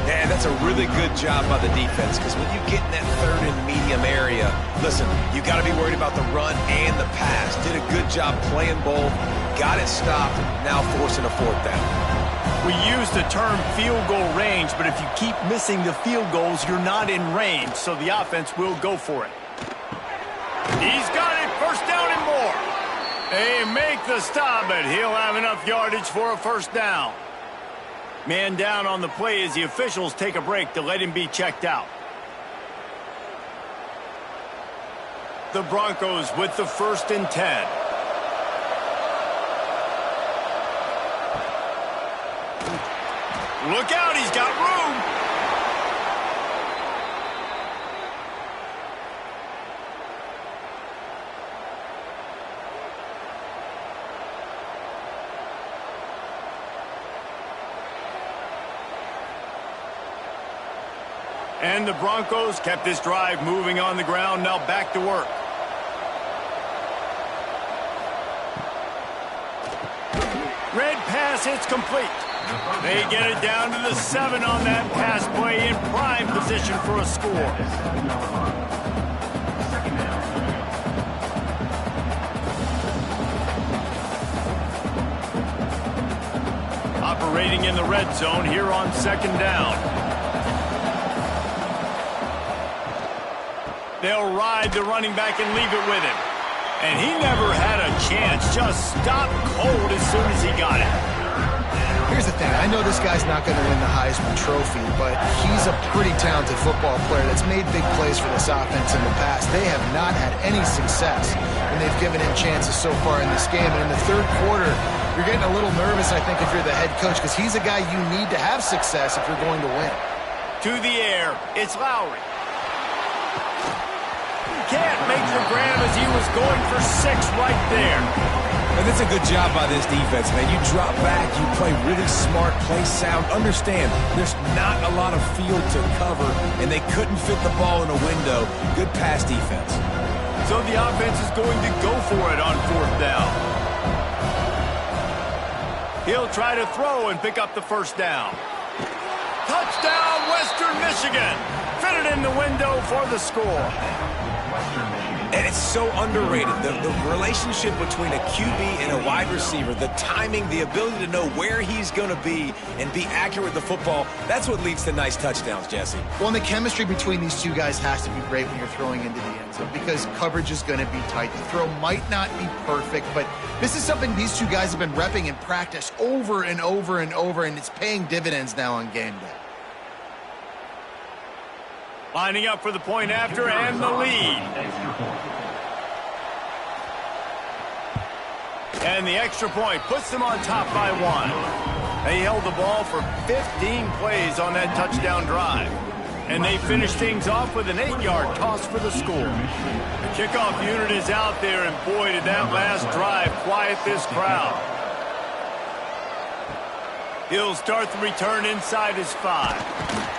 C: Yeah, that's a really good job by the defense, because when you get in that third and medium area, listen, you got to be worried about the run and the pass. Did a good job playing both, got it stopped, now forcing a fourth down.
A: We use the term field goal range, but if you keep missing the field goals, you're not in range, so the offense will go for it. He's got it, first down and more. They make the stop, but he'll have enough yardage for a first down. Man down on the play as the officials take a break to let him be checked out. The Broncos with the 1st and 10. Look out, he's got room. And the Broncos kept this drive moving on the ground, now back to work. Red pass hits complete. They get it down to the 7 on that pass play, in prime position for a score. Operating in the red zone here on 2nd down. They'll ride the running back and leave it with him. And he never had a chance. Just stopped cold as soon as he got it.
B: Here's the thing. I know this guy's not going to win the Heisman Trophy, but he's a pretty talented football player that's made big plays for this offense in the past. They have not had any success when they've given him chances so far in this game. And in the 3rd quarter, you're getting a little nervous, I think, if you're the head coach, because he's a guy you need to have success if you're going to win.
A: To the air, it's Lowry. Can't make the grab as he was going for 6 right there.
C: And that's a good job by this defense, man. You drop back, you play really smart, play sound. Understand, there's not a lot of field to cover, and they couldn't fit the ball in a window. Good pass defense.
A: So the offense is going to go for it on 4th down. He'll try to throw and pick up the first down. Touchdown, Western Michigan. Fit it in the window for the score.
C: And it's so underrated. The relationship between a QB and a wide receiver, the timing, the ability to know where he's going to be and be accurate with the football, that's what leads to nice touchdowns, Jesse.
B: Well, and the chemistry between these two guys has to be great when you're throwing into the end zone, because coverage is going to be tight. The throw might not be perfect, but this is something these two guys have been repping in practice over and over and over, and it's paying dividends now on game day.
A: Lining up for the point after and the lead. And the extra point puts them on top by 1. They held the ball for 15 plays on that touchdown drive. And they finished things off with an 8-yard toss for the score. The kickoff unit is out there, and boy, did that last drive quiet this crowd. He'll start the return inside his 5.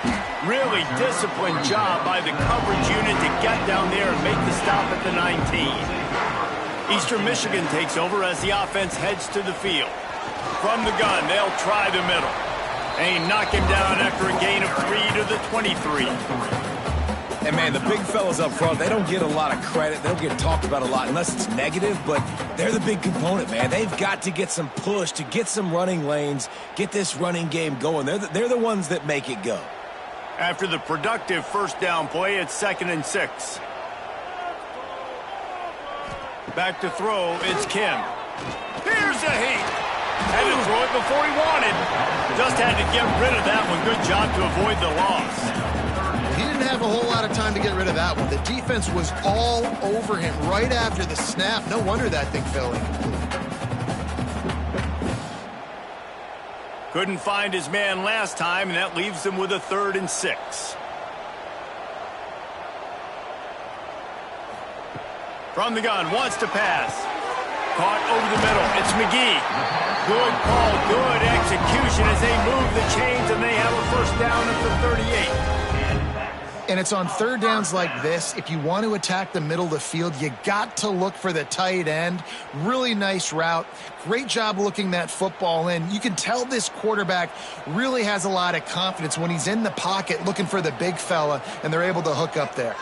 A: Really disciplined job by the coverage unit to get down there and make the stop at the 19. Eastern Michigan takes over as the offense heads to the field. From the gun, they'll try the middle. They knock him down after a gain of 3 to the 23.
C: And, man, the big fellas up front, they don't get a lot of credit. They don't get talked about a lot unless it's negative, but they're the big component, man. They've got to get some push, to get some running lanes, get this running game going. They're the ones that make it go.
A: After the productive first down play, it's 2nd and 6. Back to throw, it's Kim. He brings the heat. Had to throw it before he wanted. Just had to get rid of that one. Good job to avoid the loss.
B: He didn't have a whole lot of time to get rid of that one. The defense was all over him right after the snap. No wonder that thing fell incomplete.
A: Couldn't find his man last time, and that leaves him with a 3rd and 6. From the gun, wants to pass. Caught over the middle. It's McGee. Good call, good execution as they move the chains, and they have a first down at the 38.
B: And it's on 3rd downs like this. If you want to attack the middle of the field, you got to look for the tight end. Really nice route. Great job looking that football in. You can tell this quarterback really has a lot of confidence when he's in the pocket looking for the big fella, and they're able to hook up there.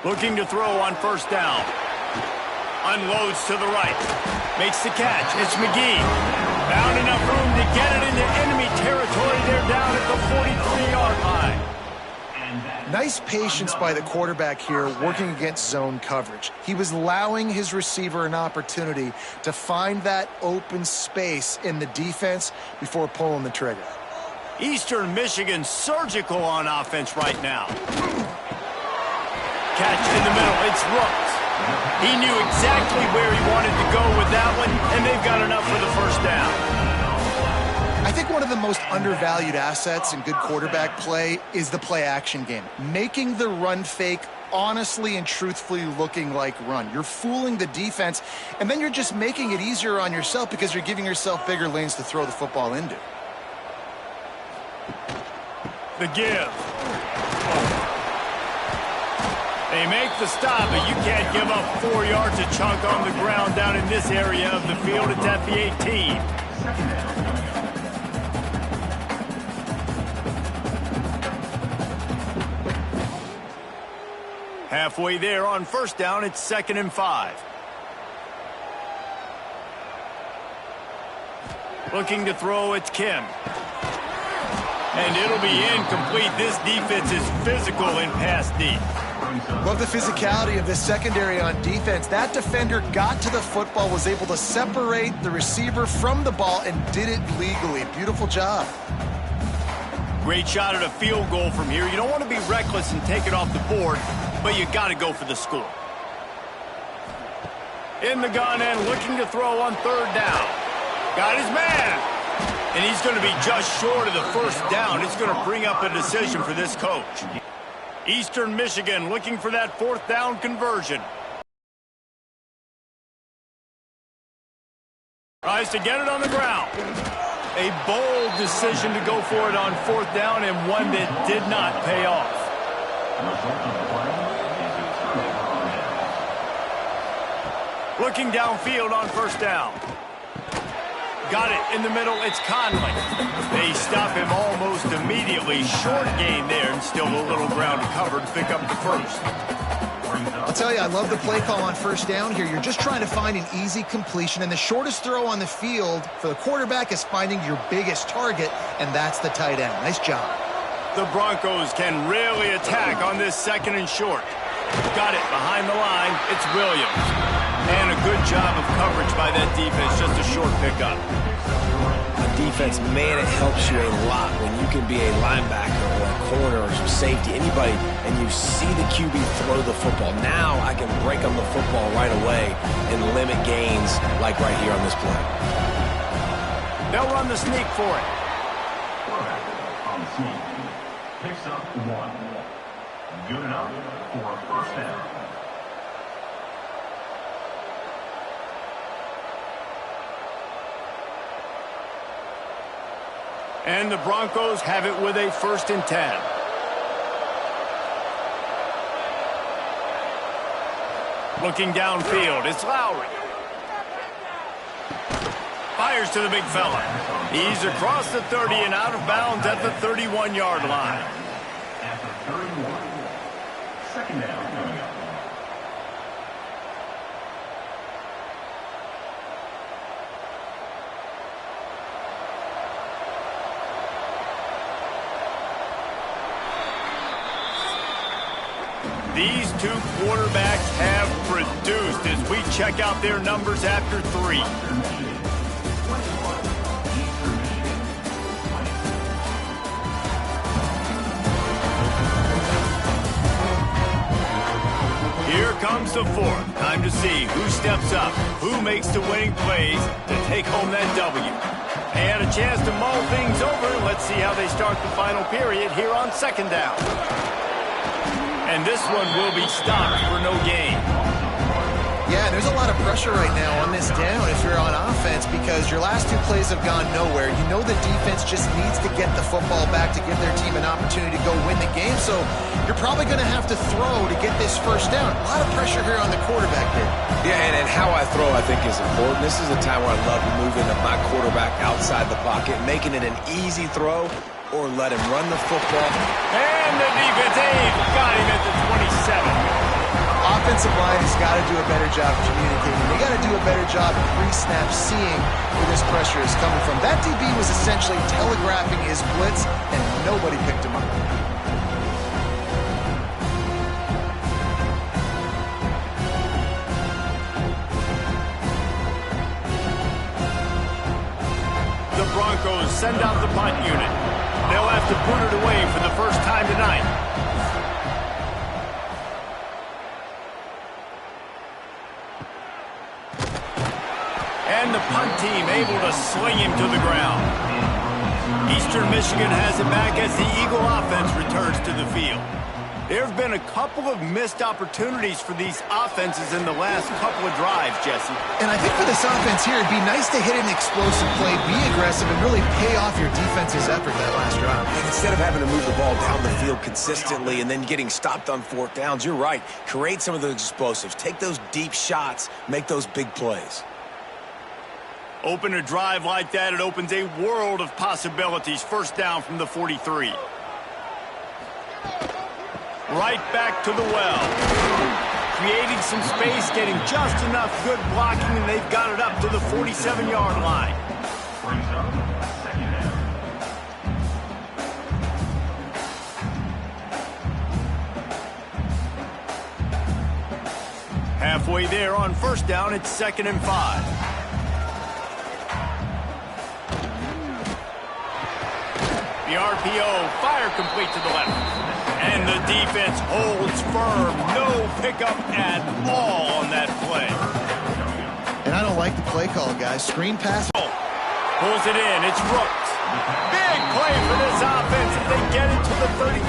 A: Looking to throw on first down. Unloads to the right. Makes the catch. It's McGee. Found enough room to get it into enemy territory. They're down at the 43-yard line.
B: Nice patience by the quarterback here working against zone coverage. He was allowing his receiver an opportunity to find that open space in the defense before pulling the trigger.
A: Eastern Michigan surgical on offense right now. Catch in the middle. It's Rooks. He knew exactly where he wanted to go with that one, and they've got enough for the first down.
B: I think one of the most undervalued assets in good quarterback play is the play-action game. Making the run fake honestly and truthfully looking like run. You're fooling the defense, and then you're just making it easier on yourself because you're giving yourself bigger lanes to throw the football into.
A: The give. They make the stop, but you can't give up 4 yards a chunk on the ground down in this area of the field. It's at the 18. Halfway there on first down, it's 2nd and 5. Looking to throw, it's Kim. And it'll be incomplete. This defense is physical in pass deep.
B: Love the physicality of this secondary on defense. That defender got to the football, was able to separate the receiver from the ball, and did it legally. Beautiful job.
A: Great shot at a field goal from here. You don't want to be reckless and take it off the board, but you got to go for the score. In the gun and looking to throw on 3rd down. Got his man. And he's going to be just short of the first down. It's going to bring up a decision for this coach. Eastern Michigan looking for that 4th down conversion. Tries to get it on the ground. A bold decision to go for it on 4th down, and one that did not pay off. Looking downfield on first down. Got it in the middle. It's Conley. They stop him almost immediately. Short gain there, and still a little ground to cover to pick up the first.
B: I'll tell you, I love the play call on first down here. You're just trying to find an easy completion, and the shortest throw on the field for the quarterback is finding your biggest target, and that's the tight end. Nice job.
A: The Broncos can really attack on this 2nd and short. Got it behind the line. It's Williams. And a good job of coverage by that defense. Just a short pickup.
C: A defense, man, it helps you a lot when you can be a linebacker or a corner or some safety, anybody, and you see the QB throw the football. Now I can break on the football right away and limit gains like right here on this play.
A: They'll run the sneak for it.
D: On the sneak. Picks up 1. Good enough for a first down.
A: And the Broncos have it with a 1st and 10. Looking downfield, it's Lowry. Fires to the big fella. He's across the 30 and out of bounds at the 31-yard line.
D: At the 31. 2nd down coming up.
A: These two quarterbacks have produced as we check out their numbers after 3. Here comes the 4th. Time to see who steps up, who makes the winning plays to take home that W. They had a chance to mull things over. Let's see how they start the final period here on 2nd down. And this one will be stopped for no gain.
B: Yeah, there's a lot of pressure right now on this down if you're on offense because your last 2 plays have gone nowhere. You know the defense just needs to get the football back to give their team an opportunity to go win the game, so you're probably going to have to throw to get this 1st down. A lot of pressure here on the quarterback here.
C: Yeah, and how I throw, I think, is important. This is a time where I love moving my quarterback outside the pocket, making it an easy throw, or let him run the football.
A: And the defense got him at the 27.
B: Offensive line has got to do a better job communicating. They got to do a better job pre-snap seeing where this pressure is coming from. That DB was essentially telegraphing his blitz, and nobody picked him up.
A: The Broncos send out the punt unit. They'll have to put it away for the first time tonight. And the punt team able to sling him to the ground. Eastern Michigan has it back as the Eagle offense returns to the field. There have been a couple of missed opportunities for these offenses in the last couple of drives, Jesse.
B: And I think for this offense here, it'd be nice to hit an explosive play, be aggressive, and really pay off your defense's effort that last drive.
C: And instead of having to move the ball down the field consistently and then getting stopped on 4th downs, you're right. Create some of those explosives. Take those deep shots. Make those big plays.
A: Open a drive like that, it opens a world of possibilities. 1st down from the 43. Right back to the well. Creating some space, getting just enough good blocking, and they've got it up to the 47-yard line. Halfway there on 1st down, it's 2nd and 5. The RPO, fire complete to the left. And the defense holds firm. No pickup at all on that play.
B: And I don't like the play call, guys. Screen pass.
A: Pulls it in. It's Rooks. Big play for this offense if they get it to the 32.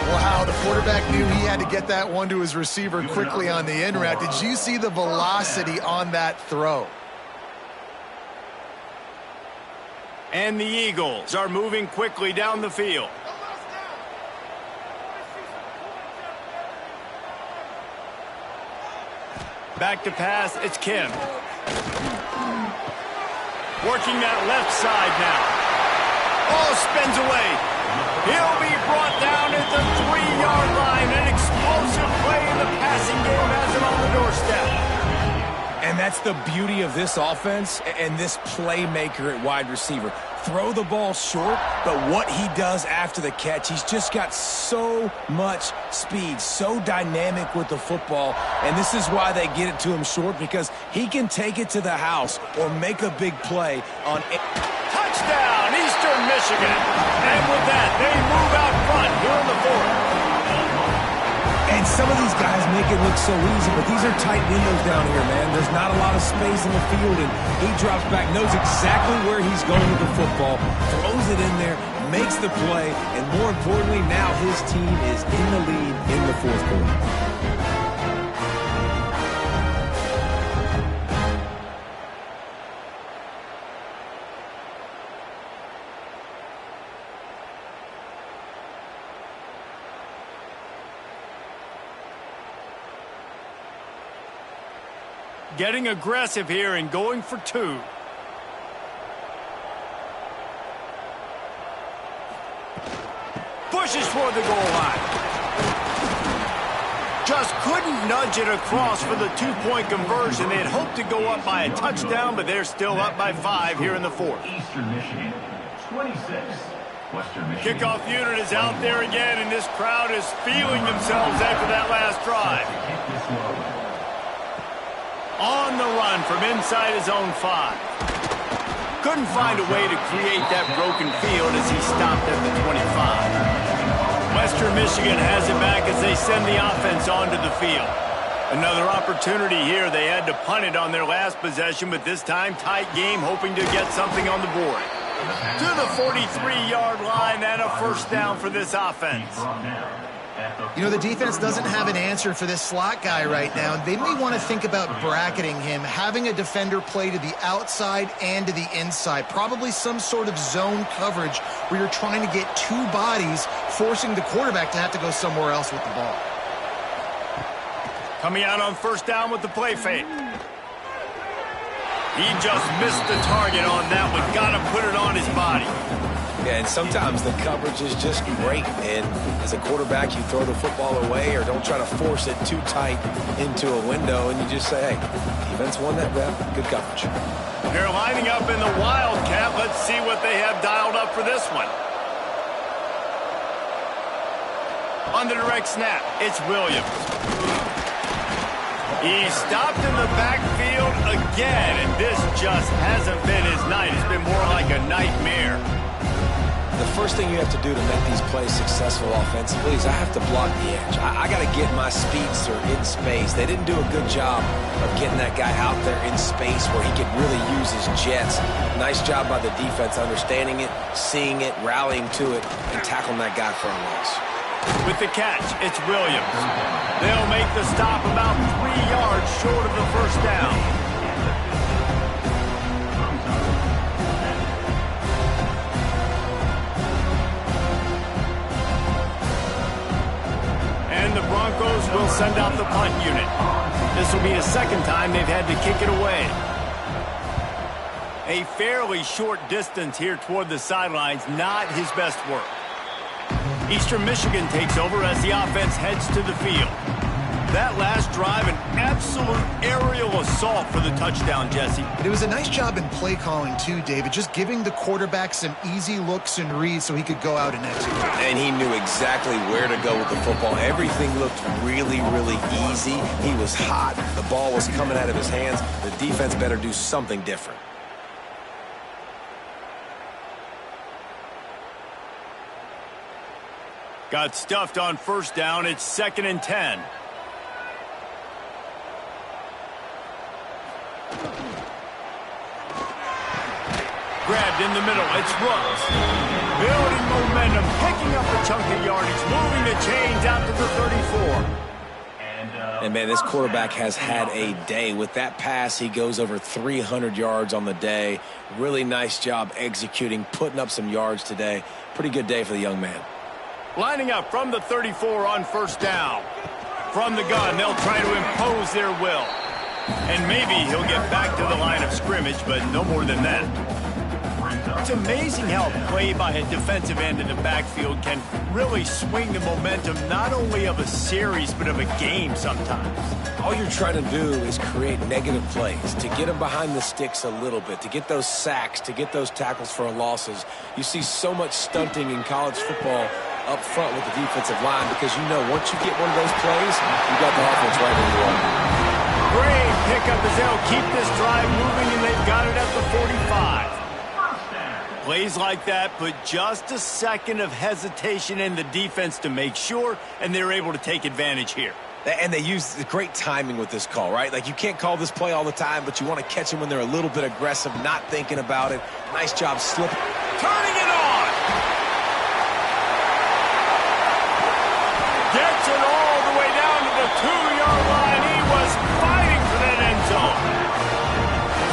B: Wow, the quarterback knew he had to get that one to his receiver quickly on the in route. Did you see the velocity on that throw?
A: And the Eagles are moving quickly down the field. Back to pass, it's Kim. Working that left side now. Oh, spins away. He'll be brought down at the 3-yard line. An explosive play in the passing game has him on the doorstep.
C: And that's the beauty of this offense and this playmaker at wide receiver. Throw the ball short, but what he does after the catch, he's just got so much speed, so dynamic with the football, and this is why they get it to him short, because he can take it to the house or make a big play on it.
A: Touchdown, Eastern Michigan. And with that, they move out front here in the 4th.
C: And some of these guys make it look so easy, but these are tight windows down here, man. There's not a lot of space in the field, and he drops back, knows exactly where he's going with the football, throws it in there, makes the play, and more importantly, now his team is in the lead in the 4th quarter.
A: Getting aggressive here and going for 2. Pushes toward the goal line. Just couldn't nudge it across for the 2-point conversion. They had hoped to go up by a touchdown, but they're still up by 5 here in the 4th.
D: Eastern Michigan, 26. Western Michigan.
A: Kickoff unit is out there again, and this crowd is feeling themselves after that last drive. On the run from inside his own 5. Couldn't find a way to create that broken field as he stopped at the 25. Western Michigan has it back as they send the offense onto the field. Another opportunity here. They had to punt it on their last possession, but this time tight game, hoping to get something on the board. To the 43-yard line and a first down for this offense.
B: You know, the defense doesn't have an answer for this slot guy right now. They may want to think about bracketing him, having a defender play to the outside and to the inside. Probably some sort of zone coverage where you're trying to get 2 bodies, forcing the quarterback to have to go somewhere else with the ball.
A: Coming out on first down with the play fake. He just missed the target on that one. Got to put it on his body.
C: Yeah, and sometimes the coverage is just great. And as a quarterback, you throw the football away or don't try to force it too tight into a window. And you just say, hey, defense won that rep. Good coverage.
A: They're lining up in the Wildcat. Let's see what they have dialed up for this one. On the direct snap, it's Williams. He's stopped in the backfield again, and this just hasn't been his night. It's been more like a nightmare.
C: The first thing you have to do to make these plays successful offensively is I have to block the edge. I got to get my speedster in space. They didn't do a good job of getting that guy out there in space where he could really use his jets. Nice job by the defense understanding it, seeing it, rallying to it, and tackling that guy for a loss.
A: With the catch, it's Williams. They'll make the stop about 3 yards short of the first down. And the Broncos will send out the punt unit. This will be the second time they've had to kick it away. A fairly short distance here toward the sidelines, not his best work. Eastern Michigan takes over as the offense heads to the field. That last drive, an absolute aerial assault for the touchdown, Jesse.
B: But it was a nice job in play calling too, David, just giving the quarterback some easy looks and reads so he could go out and execute.
C: And he knew exactly where to go with the football. Everything looked really, really easy. He was hot. The ball was coming out of his hands. The defense better do something different.
A: Got stuffed on first down. It's 2nd and 10. Grabbed in the middle. It's Ruggs. Building momentum, picking up a chunk of yardage, moving the chains out to the 34.
C: And, man, this quarterback has had a day. With that pass, he goes over 300 yards on the day. Really nice job executing, putting up some yards today. Pretty good day for the young man.
A: Lining up from the 34 on first down. From the gun, they'll try to impose their will. And maybe he'll get back to the line of scrimmage, but no more than that. It's amazing how a play by a defensive end in the backfield can really swing the momentum not only of a series, but of a game sometimes.
C: All you're trying to do is create negative plays, to get them behind the sticks a little bit, to get those sacks, to get those tackles for losses. You see so much stunting in college football up front with the defensive line because you know once you get one of those plays, you got the offense right where you are.
A: Great pickup as they'll keep this drive moving, and they've got it at the 45. Plays like that put just a second of hesitation in the defense to make sure, and they're able to take advantage here.
C: And they use the great timing with this call, right? Like you can't call this play all the time, but you want to catch them when they're a little bit aggressive, not thinking about it. Nice job slipping.
A: Turning it on! Gets it all the way down to the 2-yard line. He was fighting for that end zone.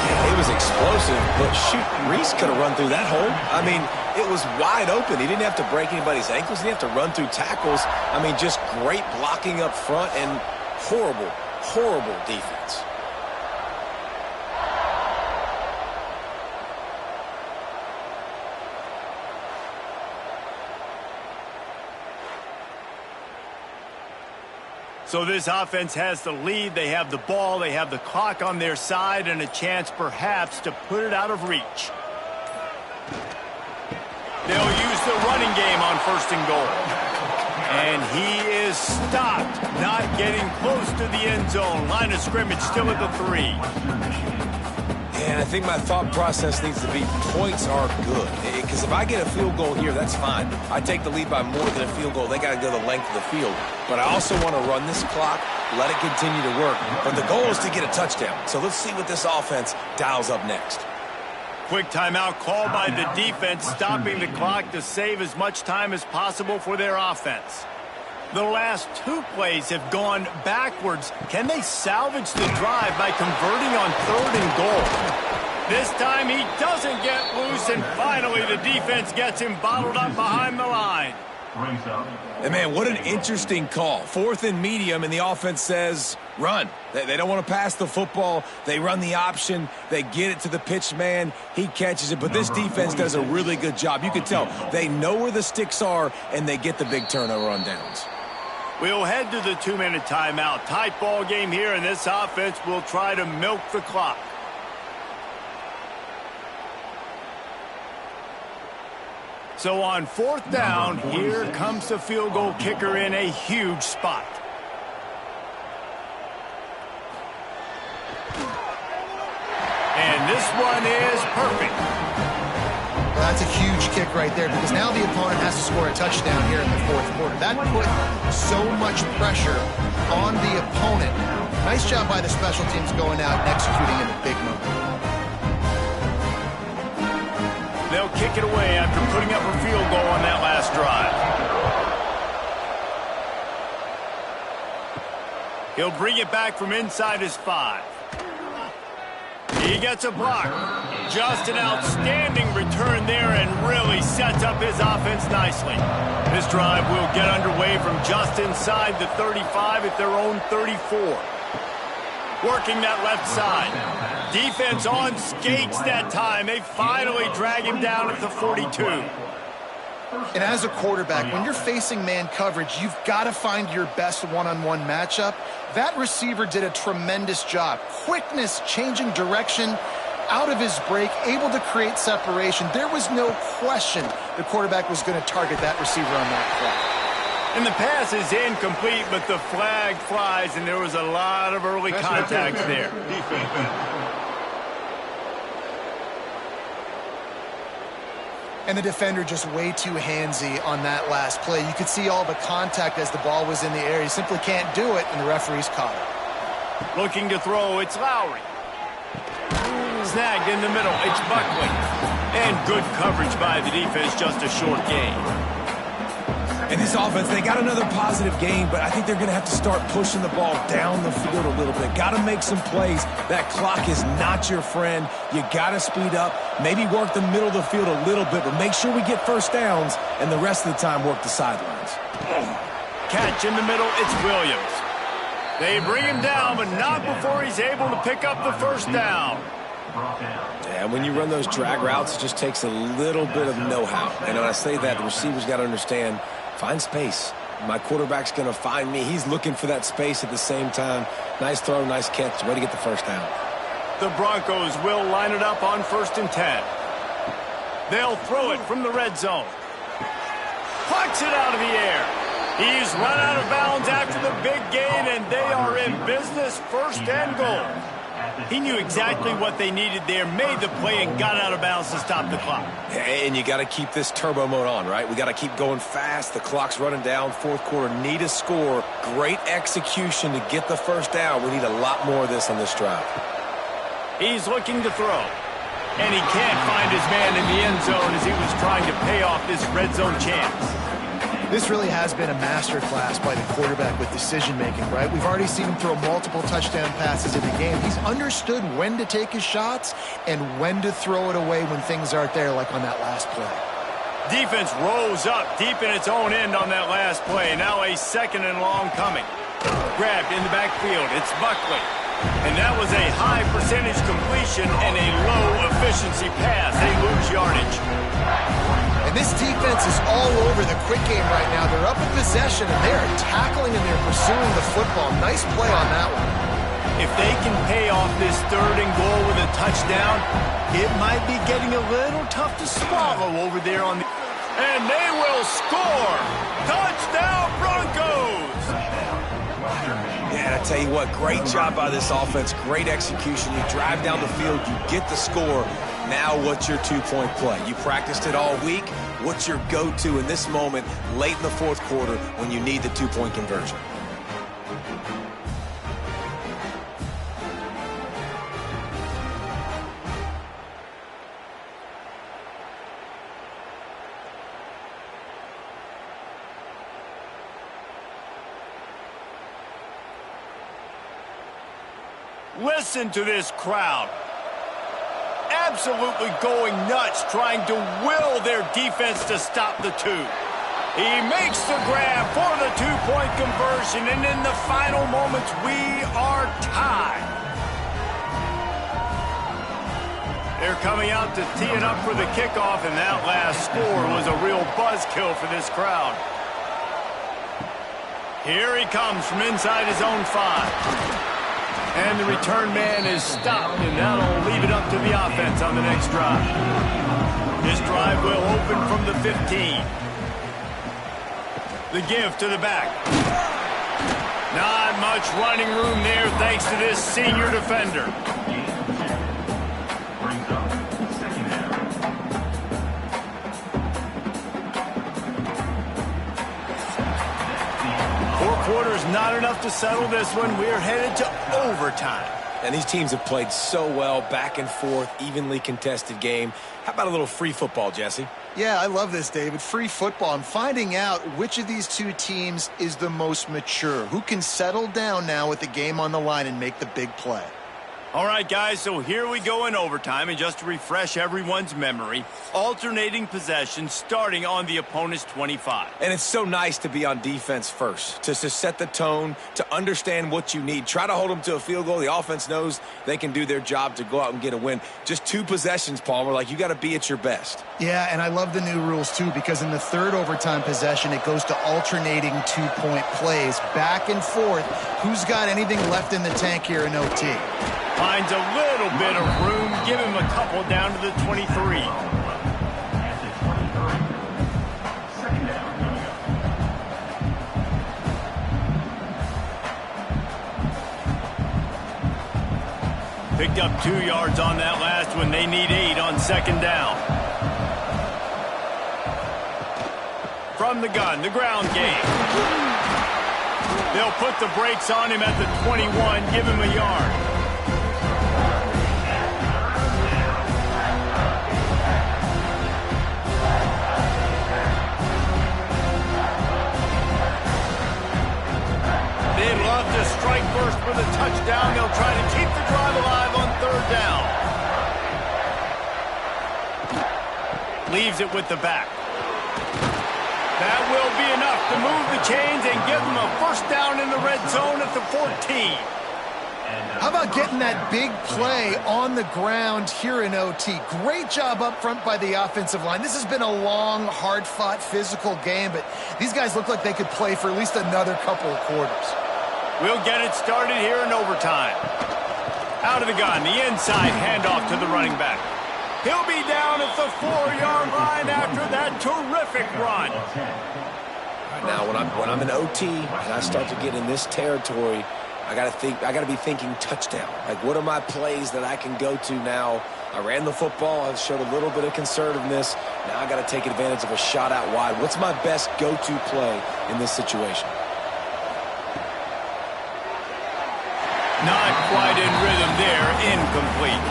C: Yeah, it was explosive, but shoot, Reese could have run through that hole. I mean, it was wide open. He didn't have to break anybody's ankles. He didn't have to run through tackles. I mean, just great blocking up front and horrible, horrible defense.
A: So this offense has the lead. They have the ball. They have the clock on their side and a chance perhaps to put it out of reach. They'll use the running game on 1st and goal. And he is stopped, not getting close to the end zone. Line of scrimmage still at the 3.
C: And I think my thought process needs to be points are good. Because if I get a field goal here, that's fine. I take the lead by more than a field goal. They got to go the length of the field. But I also want to run this clock, let it continue to work. But the goal is to get a touchdown. So let's see what this offense dials up next.
A: Quick timeout called by the defense, stopping the clock to save as much time as possible for their offense. The last 2 plays have gone backwards. Can they salvage the drive by converting on 3rd and goal? This time he doesn't get loose, and finally the defense gets him bottled up behind the line.
C: And man, what an interesting call. 4th and medium, and the offense says, run. They don't want to pass the football. They run the option. They get it to the pitch man. He catches it. But this defense does a really good job. You can tell they know where the sticks are, and they get the big turnover on downs.
A: We'll head to the 2-minute timeout. Tight ball game here, and this offense will try to milk the clock. So on 4th down, here comes the field goal kicker in a huge spot. And this one is perfect.
B: Well, that's a huge kick right there because now the opponent has to score a touchdown here in the 4th quarter. That put so much pressure on the opponent. Nice job by the special teams going out and executing in a big moment.
A: They'll kick it away after putting up a field goal on that last drive. He'll bring it back from inside his 5. He gets a block. Just an outstanding return there and really sets up his offense nicely. This drive will get underway from just inside the 35 at their own 34. Working that left side. Defense on skates that time. They finally drag him down at the 42.
B: And as a quarterback, when you're facing man coverage, you've got to find your best one-on-one matchup. That receiver did a tremendous job. Quickness, changing direction, out of his break, able to create separation. There was no question the quarterback was going to target that receiver on that play.
A: And the pass is incomplete, but the flag flies, and there was a lot of early contacts there.
B: And the defender just way too handsy on that last play. You could see all the contact as the ball was in the air. He simply can't do it, and the referee's caught it.
A: Looking to throw, it's Lowry. Snagged in the middle, it's Buckley. And good coverage by the defense, just a short gain.
C: And this offense, they got another positive game, but I think they're going to have to start pushing the ball down the field a little bit. Got to make some plays. That clock is not your friend. You got to speed up, maybe work the middle of the field a little bit, but make sure we get first downs, and the rest of the time work the sidelines.
A: Catch in the middle, it's Williams. They bring him down, but not before he's able to pick up the first down.
C: Yeah, when you run those drag routes, it just takes a little bit of know-how. And when I say that, the receiver's got to understand, find space. My quarterback's going to find me. He's looking for that space at the same time. Nice throw, nice catch. Way to get the first down.
A: The Broncos will line it up on 1st and 10. They'll throw it from the red zone. Plucks it out of the air. He's run out of bounds after the big gain, and they are in business, 1st and goal. He knew exactly what they needed there, made the play, and got out of bounds to stop the clock.
C: And you got to keep this turbo mode on, right? We got to keep going fast. The clock's running down. 4th quarter, need a score. Great execution to get the first down. We need a lot more of this on this drive.
A: He's looking to throw. And he can't find his man in the end zone as he was trying to pay off this red zone chance.
B: This really has been a masterclass by the quarterback with decision-making, right? We've already seen him throw multiple touchdown passes in the game. He's understood when to take his shots and when to throw it away when things aren't there, like on that last play.
A: Defense rose up deep in its own end on that last play. Now a 2nd and long coming. Grabbed in the backfield. It's Buckley. And that was a high percentage completion and a low efficiency pass. They lose yardage.
B: And this defense is all over the quick game right now. They're up in possession, and they're tackling and they're pursuing the football. Nice play on that one.
A: If they can pay off this 3rd and goal with a touchdown, it might be getting a little tough to swallow over there on the... And they will score. Touchdown, Broncos!
C: Yeah, and I tell you what, great job by this offense. Great execution. You drive down the field, you get the score. Now what's your two-point play? You practiced it all week. What's your go-to in this moment late in the fourth quarter when you need the two-point conversion?
A: Listen to this crowd. Absolutely going nuts, trying to will their defense to stop the two. He makes the grab for the two-point conversion, and in the final moments, we are tied. They're coming out to tee it up for the kickoff, and that last score was a real buzzkill for this crowd. Here he comes from inside his own 5. And the return man is stopped, and that'll leave it up to the offense on the next drive. This drive will open from the 15. The give to the back. Not much running room there thanks to this senior defender.
D: Brings up second down.
A: 4 quarters not enough to settle this one. We're headed to overtime.
C: And these teams have played so well, back and forth, evenly contested game. How about a little free football, Jesse?
B: Yeah, I love this, David. Free football. I'm finding out which of these two teams is the most mature. Who can settle down now with the game on the line and make the big play?
A: All right, guys, so here we go in overtime, and just to refresh everyone's memory, alternating possession starting on the opponent's 25.
C: And it's so nice to be on defense first, to set the tone, to understand what you need. Try to hold them to a field goal. The offense knows they can do their job to go out and get a win. Just 2 possessions, Palmer, like you got to be at your best.
B: Yeah, and I love the new rules, too, because in the third overtime possession, it goes to alternating two-point plays, back and forth. Who's got anything left in the tank here in OT?
A: Finds a little bit of room. Give him a couple down to the 23.
D: At the 23. Second down coming up.
A: Picked up 2 yards on that last one. They need 8 on second down. From the gun, the ground game. They'll put the brakes on him at the 21, give him a yard. They'd love to strike first for the touchdown. They'll try to keep the drive alive on third down. Leaves it with the back. That will be enough to move the chains and give them a first down in the red zone at the 14.
B: How about getting that big play on the ground here in OT? Great job up front by the offensive line. This has been a long, hard-fought, physical game, but these guys look like they could play for at least another couple of quarters.
A: We'll get it started here in overtime. Out of the gun, the inside handoff to the running back. He'll be down at the 4-yard line after that terrific run.
C: Right now, when I'm in OT and I start to get in this territory, I gotta be thinking touchdown. Like, what are my plays that I can go to now? I ran the football. I showed a little bit of conservativeness. Now I got to take advantage of a shot out wide. What's my best go-to play in this situation?
A: Not quite in rhythm there. Incomplete.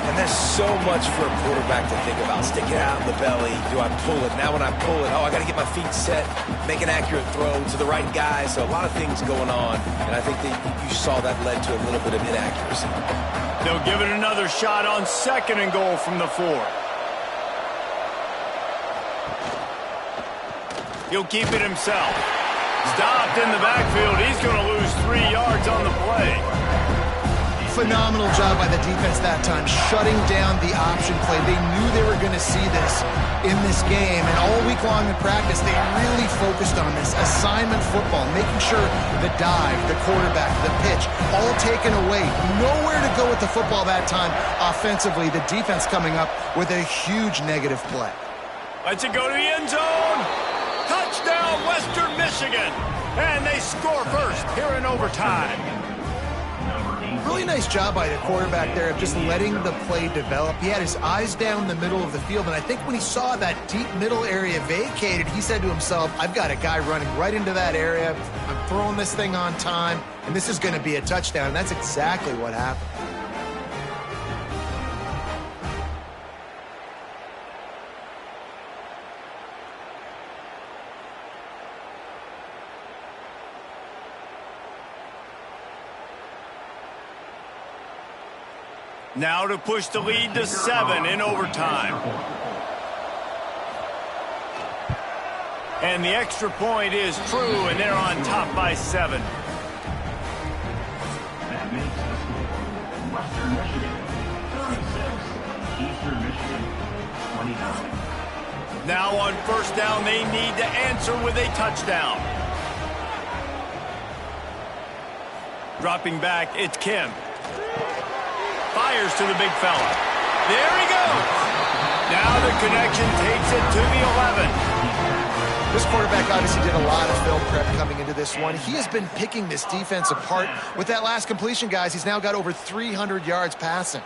C: And there's so much for a quarterback to think about. Stick it out in the belly. Do I pull it? Now when I pull it, I got to get my feet set, make an accurate throw to the right guy. So a lot of things going on, and I think that you saw that led to a little bit of inaccuracy.
A: They'll give it another shot on second and goal from the 4. He'll keep it himself. Stopped in the backfield. He's going to lose 3 yards on the play.
B: Phenomenal job by the defense that time, shutting down the option play. They knew they were going to see this in this game, and all week long in practice, they really focused on this assignment football, making sure the dive, the quarterback, the pitch, all taken away. Nowhere to go with the football that time offensively. The defense coming up with a huge negative play.
A: Lets it go to the end zone. Touchdown, Western Michigan. And they score first here in overtime.
B: Really nice job by the quarterback there of just letting the play develop. He had his eyes down the middle of the field, and I think when he saw that deep middle area vacated, he said to himself, I've got a guy running right into that area. I'm throwing this thing on time, and this is going to be a touchdown. And that's exactly what happened.
A: Now to push the lead to 7 in overtime. And the extra point is true, and they're on top by 7.
D: That makes the score Western Michigan 36, Eastern Michigan 29.
A: Now on first down, they need to answer with a touchdown. Dropping back, it's Kim. Fires to the big fella. There he goes. Now the connection takes it to the 11.
B: This quarterback obviously did a lot of film prep coming into this one. He has been picking this defense apart. With that last completion, guys, he's now got over 300 yards passing.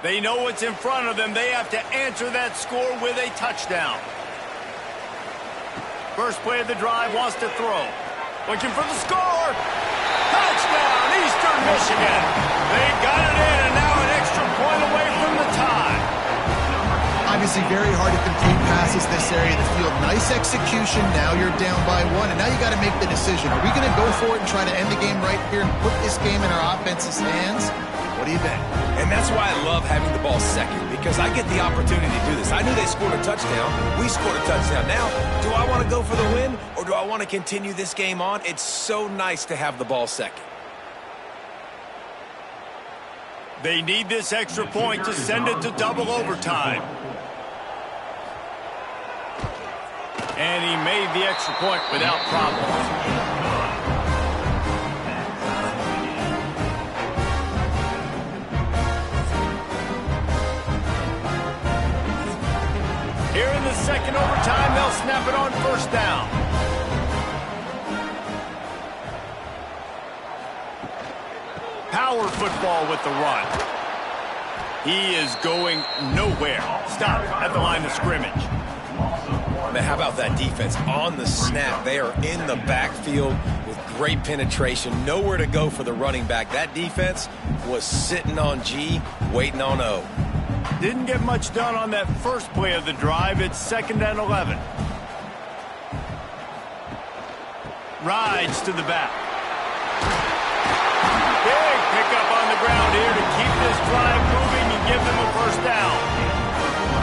A: They know what's in front of them. They have to answer that score with a touchdown. First play of the drive, wants to throw. Looking for the score. Touchdown, Eastern Michigan. They got it in, and now an extra point away from the tie.
B: Obviously very hard to complete passes this area of the field. Nice execution. Now you're down by 1, and now you got to make the decision. Are we going to go for it and try to end the game right here and put this game in our offense's hands? What do you think?
C: And that's why I love having the ball second, because I get the opportunity to do this. I knew they scored a touchdown. We scored a touchdown. Now, do I want to go for the win, or do I want to continue this game on? It's so nice to have the ball second.
A: They need this extra point to send it to double overtime. And he made the extra point without problem. Here in the second overtime, they'll snap it on first down. Power football with the run. He is going nowhere. Stop at the line of scrimmage.
C: Man, how about that defense? On the snap, they are in the backfield with great penetration. Nowhere to go for the running back. That defense was sitting on G, waiting on O.
A: Didn't get much done on that first play of the drive. It's 2nd and 11. Rides to the back. Big pickup on the ground here to keep this drive moving and give them a first down.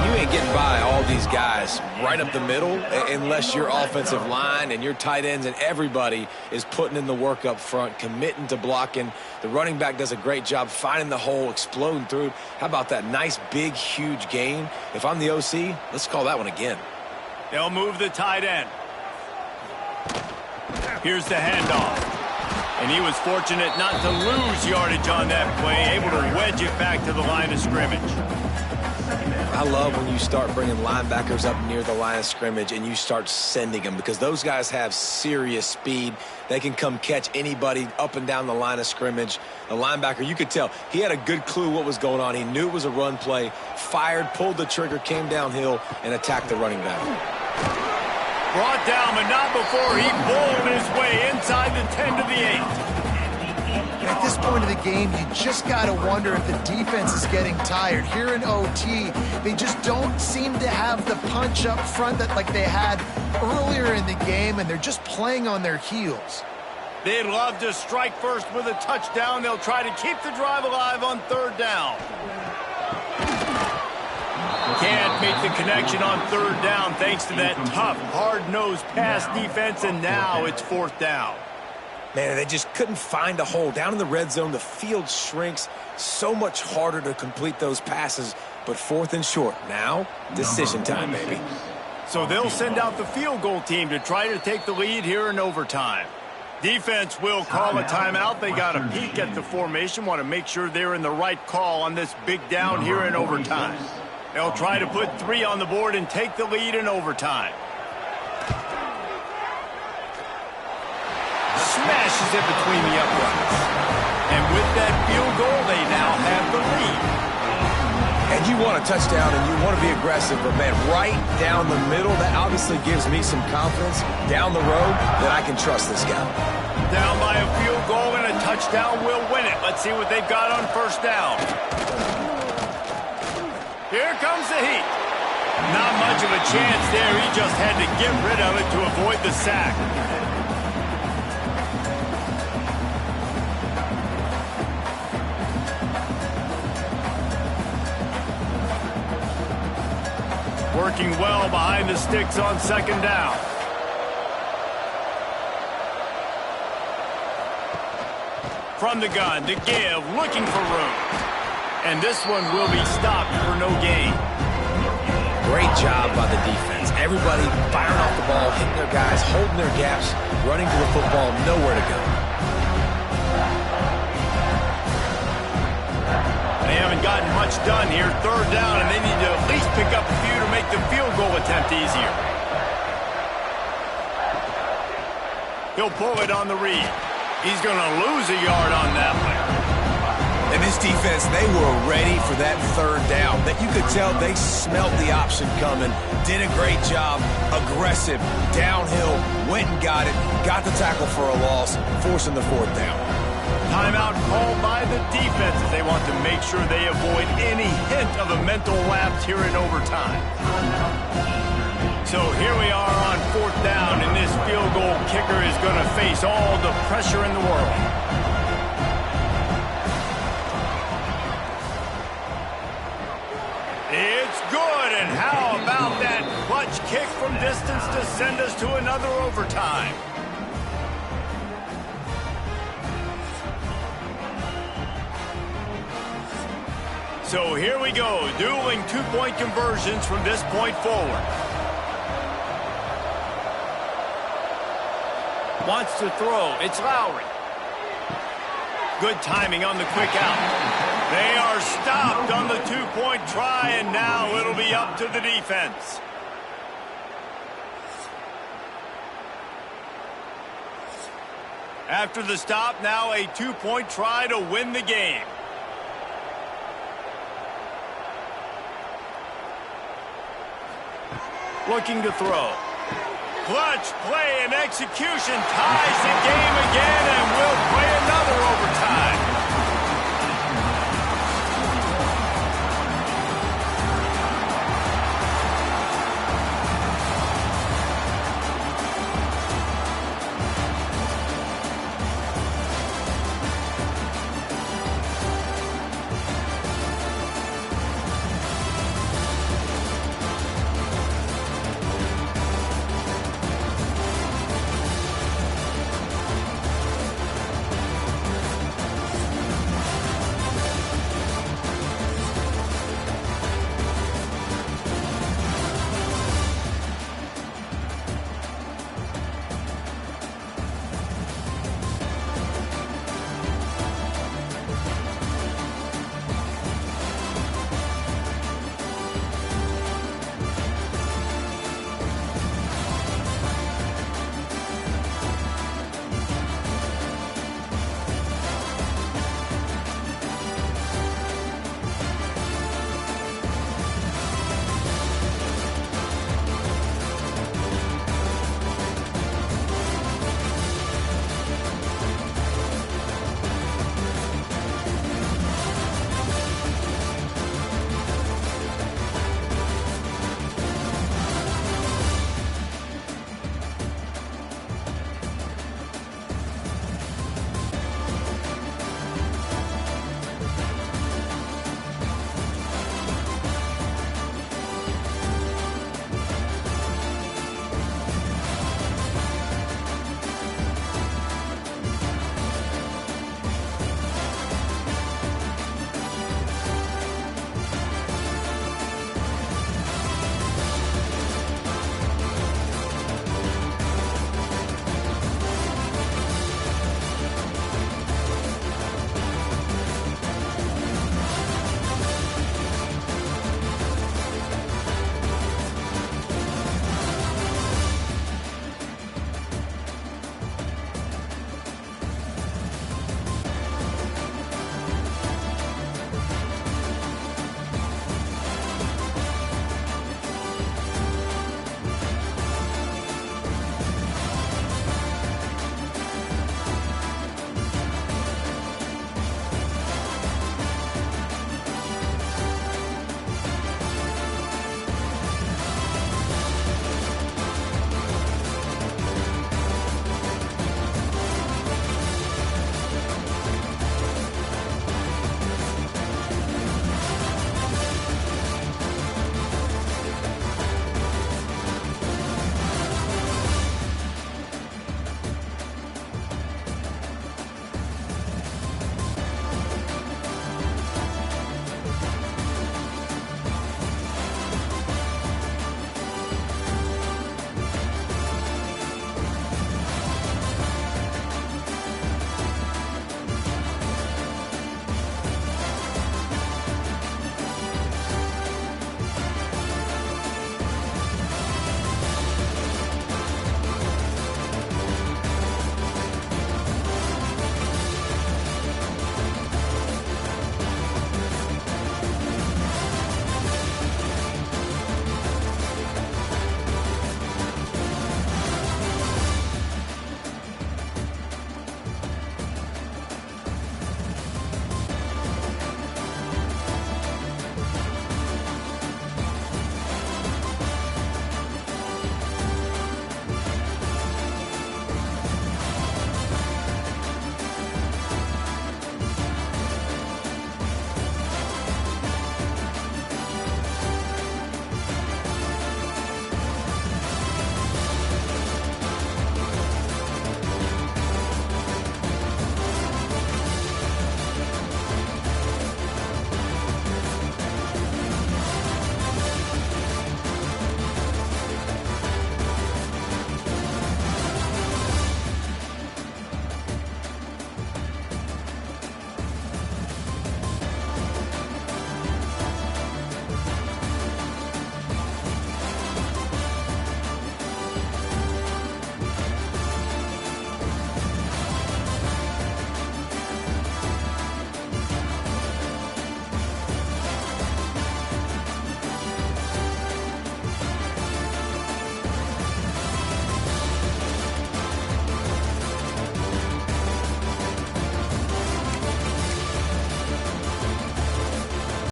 C: You ain't getting by all these guys right up the middle unless your offensive line and your tight ends and everybody is putting in the work up front, committing to blocking. The running back does a great job finding the hole, exploding through. How about that nice, big, huge gain? If I'm the OC, let's call that one again.
A: They'll move the tight end. Here's the handoff. And he was fortunate not to lose yardage on that play, able to wedge it back to the line of scrimmage.
C: I love when you start bringing linebackers up near the line of scrimmage and you start sending them, because those guys have serious speed. They can come catch anybody up and down the line of scrimmage. The linebacker, you could tell, he had a good clue what was going on. He knew it was a run play, fired, pulled the trigger, came downhill, and attacked the running back.
A: Brought down, but not before he bowled his way inside the 10 to the 8.
B: At this point of the game, you just got to wonder if the defense is getting tired. Here in OT, they just don't seem to have the punch up front that like they had earlier in the game, and they're just playing on their heels.
A: They'd love to strike first with a touchdown. They'll try to keep the drive alive on 3rd down. Can't make the connection on 3rd down thanks to that tough, hard-nosed pass defense, and now it's 4th down.
C: Man, they just couldn't find a hole. Down in the red zone, the field shrinks. So much harder to complete those passes, but 4th and short. Now, decision time, baby.
A: So they'll send out the field goal team to try to take the lead here in overtime. Defense will call a timeout. They got a peek at the formation, want to make sure they're in the right call on this big down here in overtime. They'll try to put 3 on the board and take the lead in overtime. Smashes it between the uprights. And with that field goal, they now have the lead.
C: And you want a touchdown and you want to be aggressive, but man, right down the middle, that obviously gives me some confidence down the road that I can trust this guy.
A: Down by a field goal and a touchdown will win it. Let's see what they've got on first down. Here comes the heat. Not much of a chance there. He just had to get rid of it to avoid the sack. Working well behind the sticks on second down. From the gun to give, looking for room. And this one will be stopped for no gain.
C: Great job by the defense. Everybody firing off the ball, hitting their guys, holding their gaps, running to the football, nowhere to go.
A: They haven't gotten much done here. Third down, and they need to at least pick up a few to make the field goal attempt easier. He'll pull it on the read. He's going to lose a yard on that one.
C: And this defense, they were ready for that third down. That you could tell they smelled the option coming. Did a great job. Aggressive. Downhill. Went and got it. Got the tackle for a loss. Forcing the fourth down.
A: Timeout called by the defense as they want to make sure they avoid any hint of a mental lapse here in overtime. So here we are on fourth down, and this field goal kicker is going to face all the pressure in the world. It's good, and how about that clutch kick from distance to send us to another overtime? So here we go, dueling two-point conversions from this point forward. Wants to throw, it's Lowry. Good timing on the quick out. They are stopped on the two-point try, and now it'll be up to the defense. After the stop, now a two-point try to win the game. Looking to throw. Clutch play and execution ties the game again, and we'll play another overtime.